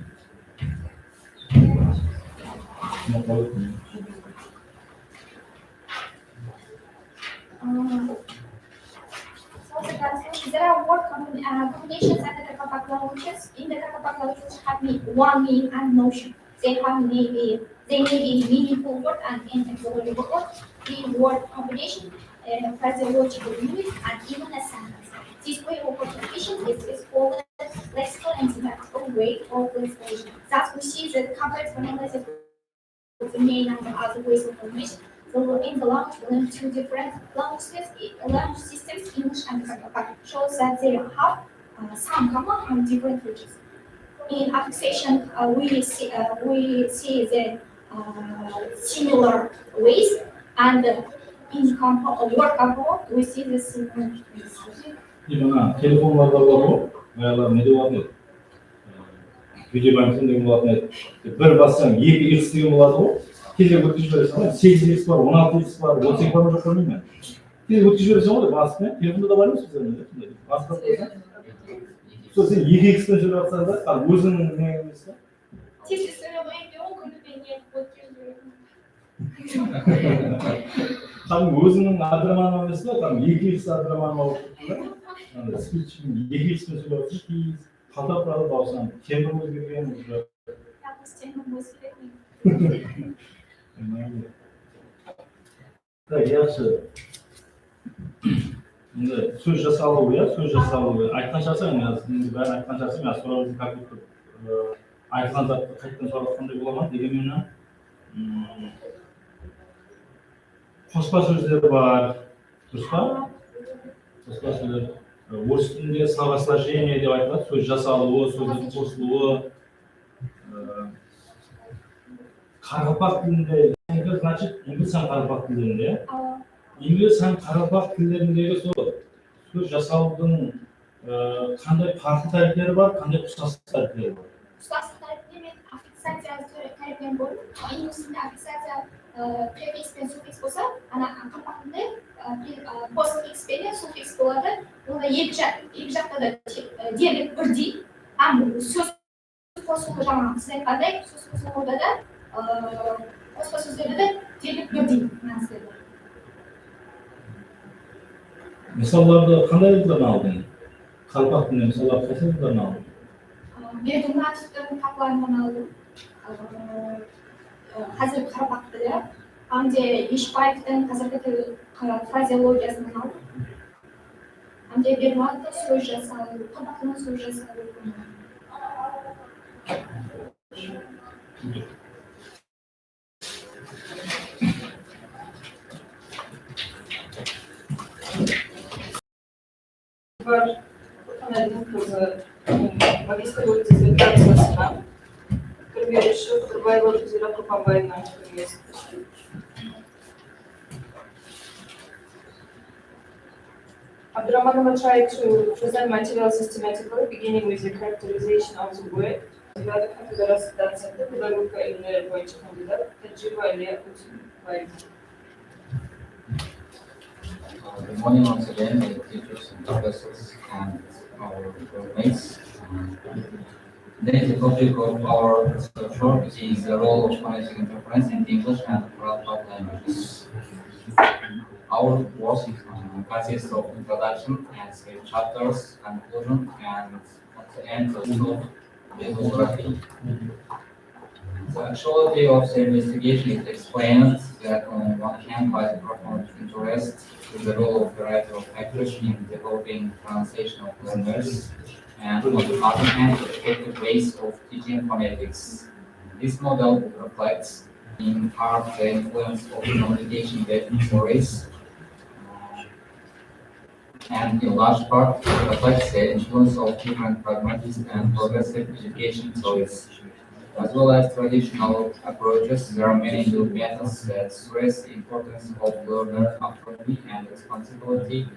주먹하고 So there are word combinations and the Kakapak languages. In the Kakapak languages have one meaning and notion. They may be meaningful word and inexorable word. The word combination, phraseological unit, and even a sentence. This way of communication is called lexical and syntactical way of translation. Thus, we see that complex analysis of the main and the other ways of communication. So in the language, we learn two different language systems, English and Kakapak, shows that they have some common and different features. In affixation, we see the similar ways, and in word component, we see the similar ways. 이거나 텔레폰 받아보고 내가 내려와도 video 방송 되는 거 같네. 별 봤으면 이 X 되는 거 같고 이제 그 뒤에서 6X bar, 16X bar, 5X bar 좀 걸리면 이제 그 뒤에서 봤으면 텔레폰도 많이 쓰잖아요. 봤어. 그래서 2X는 줄 알았다. 무슨 내용이었어? Если сырое белка, например, вот 참 무슨 아드라만 나왔어? 참 2X 아드라만 나왔고 스피칭 2X는 줄 알았어. 이 바다바다 나와서 개념을 그리는 거. я постоянно мысли. Да, yaxshi. Endi so'z jasovi, aytgan shaxsim men aytgan shaxsim men so'rovni qabul qilib aytgan zotni qaytadan so'rashganday bo'laman deganman. Qo'shma so'zlar bor. Qo'shma so'zlar o'z tilida словосложение deb aytiladi. So'z jasovi, so'zning qo'shiluvi. Qarabaq tilida значит, ingliz ham qarabaq tilida. İngiliz hem Karabağ dillerindeki söz jasovining qanday farklı tarifleri var, qanday xususiy tarifleri var. Xususiy tariflari affixatsiya tariflagan bo'lib, inglizda affixatsiya prefix bilan suffix bo'lsa, ana qarabaq tilida postfix bilan suffix bo'ladi. Unda ikki jaqda dialekt birday, ham so'z qo'shiqni jamon qilganda so'z qo'shig'ida boshqa so'zlarda dialekt birday ma'nosida. Misallarda qanday tillarni olding? Qarabağ tilida misollar qaysi tillarni olding? Berdunatovdan taqlarni oldim. Hozir qarabaq tili, hamda Eshbayevdan hozirgi til frazeologiyasini oldim. Hamda Berdunatovdan so'z jasovi, qarabaqdan so'z jasovi. Var tanıdığım kızı magistr dizertasyasına görüşü Survival üzerine kapanmayla çıkıyoruz. Abdurrahmanova tried to present material systematically, beginning with the characterization of the word. Ziyade kategorisi dersinde pedagogika ilmileri boyunca kandidat, tecrübeyle yapılıyor. Good morning once again, teachers and professors and our roommates. The topic of our research is the role of phonetic interference in English and Karapak languages. Our work consists of introduction and 3 chapters, conclusion, and at the end of bibliography. The actuality of the investigation is explained that on one hand by the profound interest in the role of the writer of accuracy in developing pronunciation of learners, and on the other hand, the effective ways of teaching phonetics. This model reflects in part the influence of communication that stories, and in large part reflects the influence of different pragmatic and progressive education choices. As well as traditional approaches, there are many new methods that stress the importance of learner autonomy and responsibility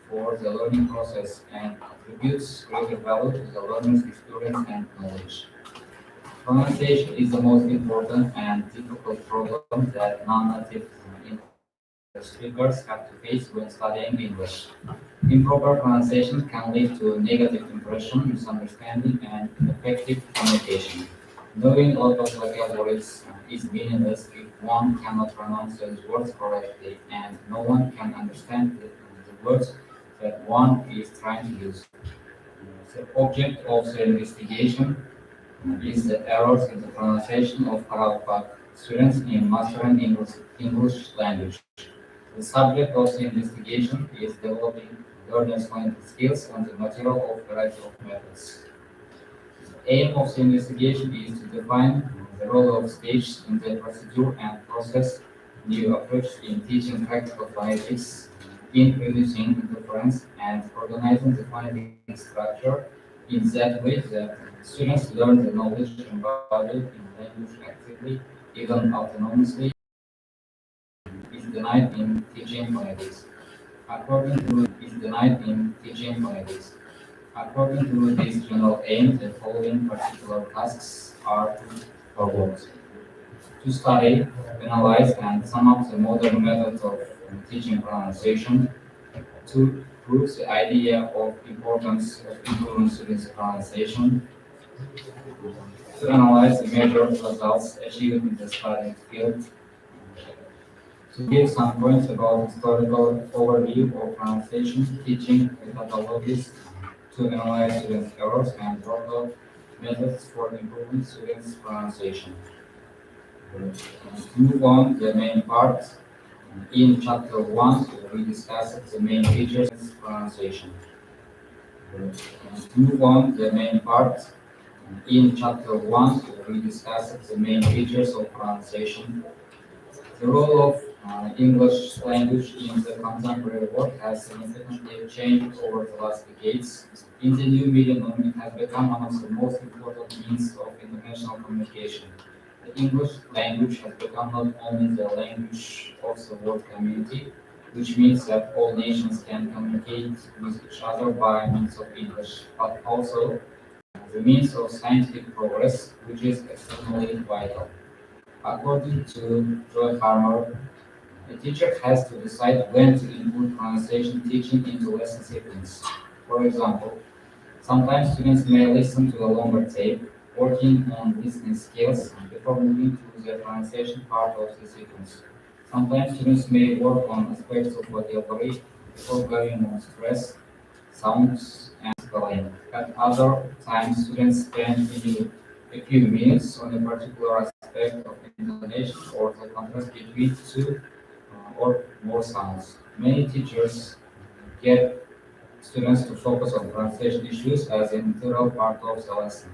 for the learning process and attributes greater value to the learner's experience and knowledge. Pronunciation is the most important and difficult problem that non-native English speakers have to face when studying English. Improper pronunciation can lead to negative impression, misunderstanding, and ineffective communication. Knowing a lot of vocabularies is meaningless if one cannot pronounce those words correctly, and no one can understand the words that one is trying to use. The object of the investigation is the errors in the pronunciation of Arabic students in mastering English language. The subject of the investigation is developing learners' language skills and the material of variety of methods. The aim of the investigation is to define the role of speech in the procedure and process new approach in teaching practical phonetics, in producing inference and organizing the phonetic structure in that way that students learn the knowledge embodied in language actively, even autonomously, is denied in teaching phonetics. According to this general aim, the following particular tasks are followed: to study, analyze, and sum up the modern methods of teaching pronunciation, to prove the idea of importance of improving students' pronunciation, to analyze the major results achieved in the study field, to give some points about historical overview of pronunciation, teaching methodologies, to analyze students' errors and work out methods for improving students' pronunciation. To move on, the main part. In chapter 1, we discussed the main features of pronunciation. To move on, the main part. In chapter 1, we discussed the main features of pronunciation. The role of English language in the contemporary world has significantly changed over the last decades. In the new millennium, it has become one of the most important means of international communication. The English language has become not only the language of the world community, which means that all nations can communicate with each other by means of English, but also the means of scientific progress, which is extremely vital. According to Joy Harmer, a teacher has to decide when to include pronunciation teaching into lesson sequence. For example, sometimes students may listen to a longer tape, working on listening skills before moving to the pronunciation part of the sequence. Sometimes students may work on aspects of vocabulary before going on stress, sounds, and spelling. At other times, students spend a few minutes on a particular aspect of intonation or the contrast between two or more sounds. Many teachers get students to focus on pronunciation issues as an integral part of the lesson.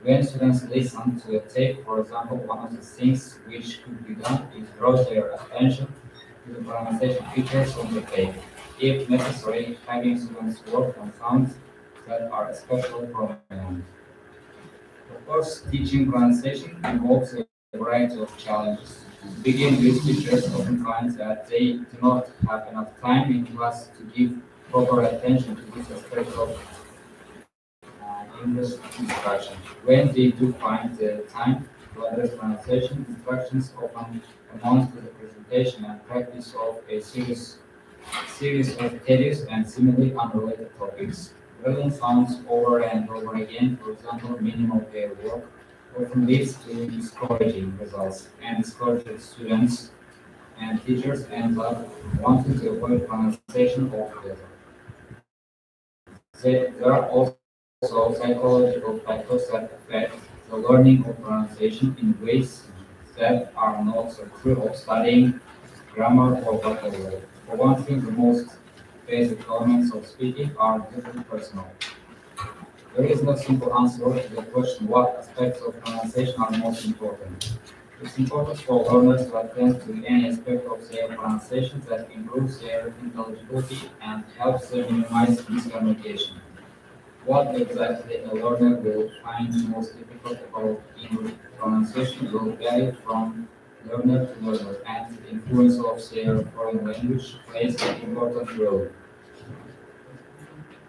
When students listen to a tape, for example, one of the things which could be done is draw their attention to the pronunciation features on the tape. If necessary, having students work on sounds that are especially prominent. Of course, teaching pronunciation involves a variety of challenges. To begin with, teachers often find that they do not have enough time in class to give proper attention to this aspect of English instruction. When they do find the time to address pronunciation, instructions often amount to the presentation and practice of a series of tedious and seemingly unrelated topics. Drilling sounds over and over again, for example, minimal pair work, often leads to discouraging results and discourages students and teachers end up wanting to avoid pronunciation altogether. There are also psychological factors that affect the learning of pronunciation in ways that are not so true of studying grammar or vocabulary. For one thing, the most basic elements of speaking are deeply personal. There is no simple answer to the question what aspects of pronunciation are most important. It's important for learners to attend to any aspect of their pronunciation that improves their intelligibility and helps them minimize miscommunication. What exactly a learner will find most difficult about English pronunciation will vary from learner to learner, and the influence of their foreign language plays an important role.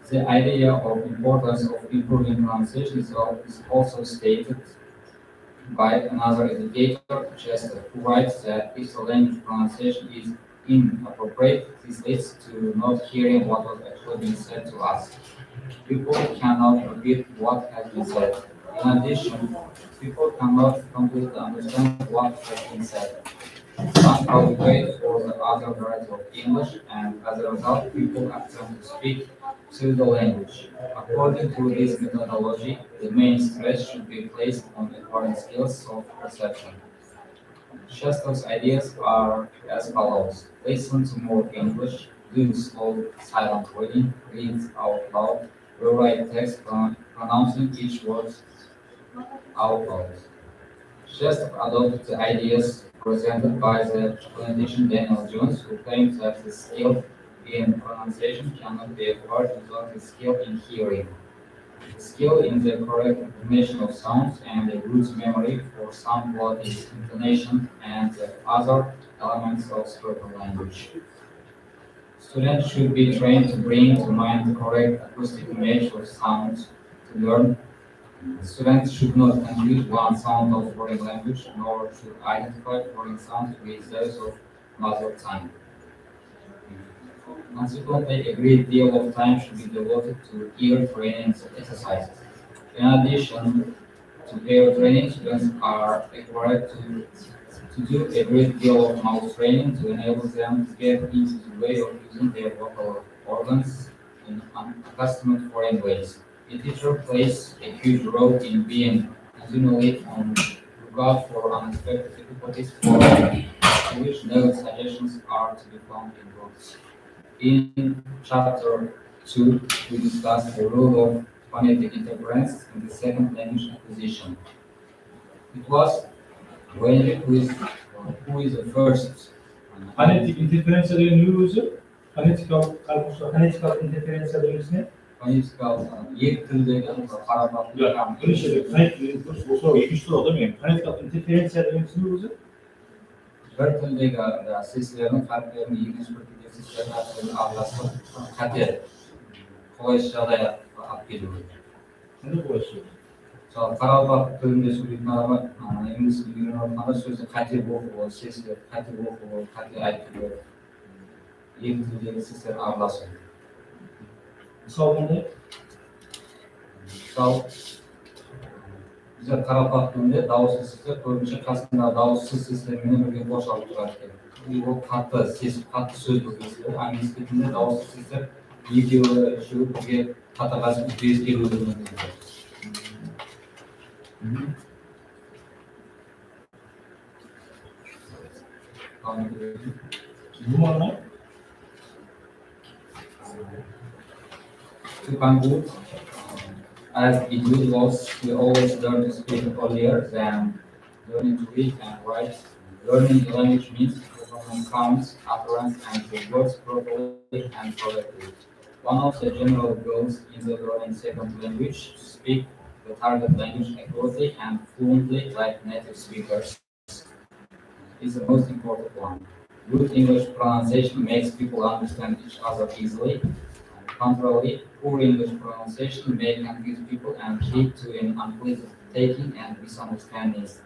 The idea of importance of improving pronunciation is also stated by another educator, Chester, who writes that if the language pronunciation is inappropriate, this leads to not hearing what was actually being said to us. People cannot repeat what has been said. In addition, people cannot completely understand what has been said. Some are wait for the other variety of English, and as a result, people attempt to speak pseudo language. According to this methodology, the main stress should be placed on acquiring skills of perception. Chester's ideas are as follows: listen to more English, do slow, silent reading, read out loud, rewrite text, pronouncing each word out loud. Chester adopted the ideas presented by the clinician Daniel Jones, who claims that the skill in pronunciation cannot be acquired without the skill in hearing. The skill in the correct information of sounds and a good memory for some bodies, intonation, and the other elements of spoken language. Students should be trained to bring to mind the correct acoustic image of sounds to learn. Students should not confuse one sound of foreign language, nor should identify foreign sounds with those of mother tongue. Consequently, a great deal of time should be devoted to ear training exercises. In addition to ear training, students are required to do a great deal of mouth training to enable them to get into the way of using their vocal organs in unaccustomed foreign ways. A teacher plays a huge role in being continually on lookout for unexpected difficulties for which no suggestions are to be found in books. In chapter 2, we discuss the role of phonetic interference in the second language acquisition. It was when who is the first Phonetic interference duyuyoruz. Phonetical interference duyuyoruz ne? phonetical ilk tildeki paragraflı Ya, öyle şey yok. Phonetic bu soru 70 soru değil mi? Phonetical interference duyuyoruz. bir tildeki seslerin harflerini ilginç bir şekilde seslerin harflerini avlasın kader kolayca alıp geliyor. Ne de burası? Мысалы қарабақ тілінде сөйлейтін адамдар инглиз білген адамдар сөзді қате оқуы сесті қате оқуы қате айтуы екі тілдегі сестер араласу Мысалы қандай? мысалы бізде қарабақ тілінде дауысты сестер көбінше қасында дауыссыз сестермен бірге қосылып тұрады екен ол қатты сес қатты сөздік естіледі английский тілінде дауысты сестер екеуі үшеуі бірге қатар қатар келуі мүмкін. Numara? To conclude, as individuals, we always learn to speak earlier than learning to read and write. Learning the language means performing sounds, utterance, and the words properly and correctly. One of the general goals in the learning second language to speak the target language accurately and fluently like native speakers is the most important one. Good English pronunciation makes people understand each other easily. Contrarily, poor English pronunciation may confuse people and lead to an unpleasant taking and misunderstandings,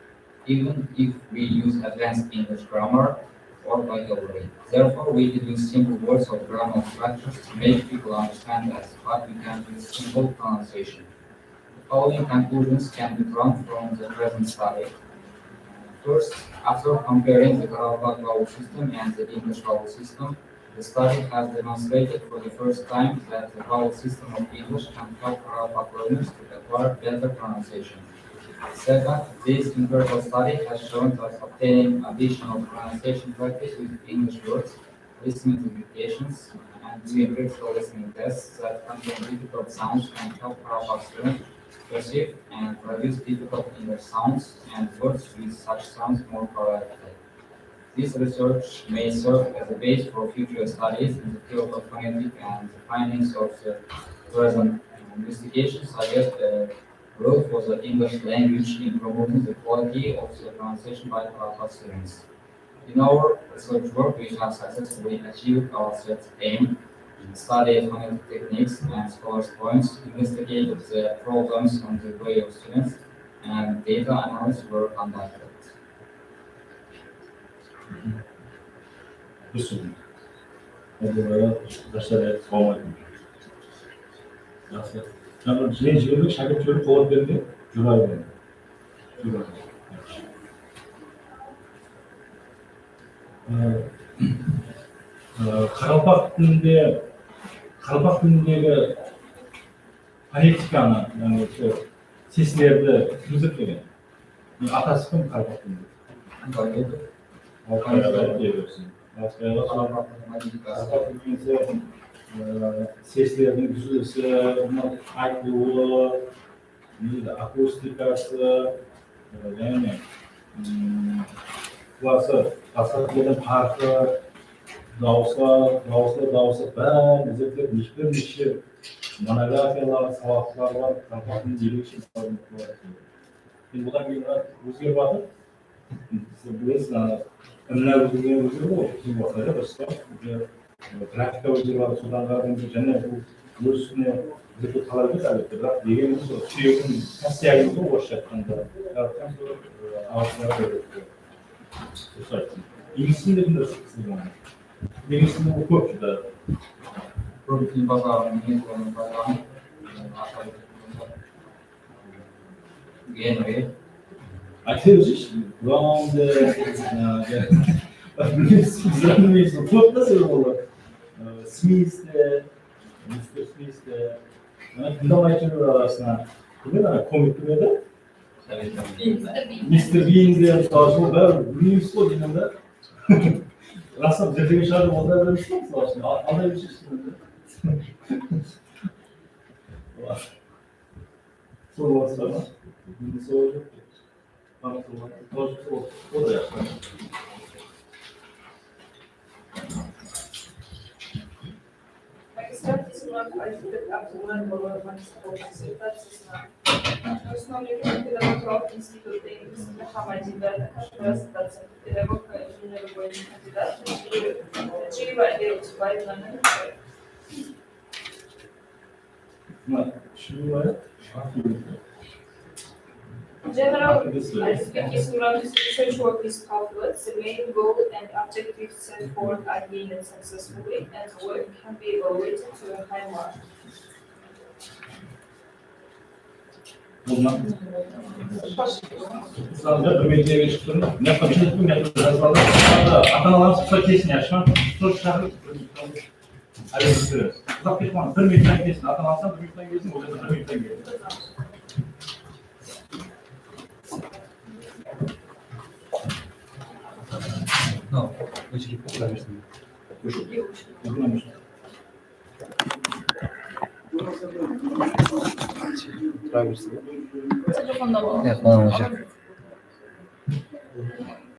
even if we use advanced English grammar or vocabulary. Therefore, we can use simple words or grammar structures to make people understand us, but we can use simple pronunciation. The following conclusions can be drawn from the present study. First, after comparing the Karabakh vowel system and the English vowel system, the study has demonstrated for the first time that the vowel system of English can help Karabakh learners to acquire better pronunciation. Second, this empirical study has shown that obtaining additional pronunciation practice with English words, listening to dictations, and theoretical listening tests that contain difficult sounds and help Karabakh students perceive and produce difficult English sounds and words with such sounds more correctly. This research may serve as a base for future studies in the field of phonetic, and the findings of the present investigation suggest a role for the English language in promoting the quality of the pronunciation by Karabakh students. In our research work, we have successfully achieved our set aim, studied phonetic techniques and scholars' points, investigated the problems on the way of students, and data analysis were conducted. 좋습니다. 그래서 다시 도움을 드립니다. 저는 지금도 자격증을 보호되는데 줄어야 됩니다. Karabak'ın Annetika'nın yani seslerde müzikleri. Atası kim Karabak'ın? Alkaya'da diyorsun. Karabak'ın ise seslerin güzelse, aykırılığı, akustikası, yani varsa asatların farkı, dağısa ben özellikle bir monografiyalar, savaşlar var, Karabak'ın gelişim var. Şimdi buradan bir rüzgar vardı. Biz önler rüzgar bu. Bizim vakıflarda başka praktika rüzgar sudan vardı. Cennet bu üstüne bize talep eder. Diğerimiz o çiğnin kasiyayı bu başlattığında. Yaptıktan sonra ağaçlara böyle. İlgisinde bir nasıl kısmı var. İlgisinde bu korkuda. Protein bazarının generi. I tell you, from the Smith, Mr. Smith, bundan arasında ne komik bir de Mr. Bean'de savaşma var. Bunun üstü o dönemde aslında dediğim şeyler onlar da bir şey savaşma. Anlayın bir şey şimdi. Soru varsa bir soru. O da yapar. Magistratis not architect Abdullah Baba Magistratis Основные педагог института Института Хамадида, Шварцтаца, педагог инженер-любой кандидат, Чиева Алиевич Байтланы. General speaking around this research work is calculate, the main goal and objectives set forth are gained successfully, and the work can be evaluated to a high mark. Sadece ömürlüğe geçtim. Ne yapacağım? Ne yapacağım? Atalar sıkça kesin yaşam. Çok şahı. Hadi görüşürüz. Uzak geçmem. Bir miktar kesin. Atalarsan bir miktar kesin. O da bir miktar kesin. No, which keep understanding. Telefonda mı? Evet, bana olacak.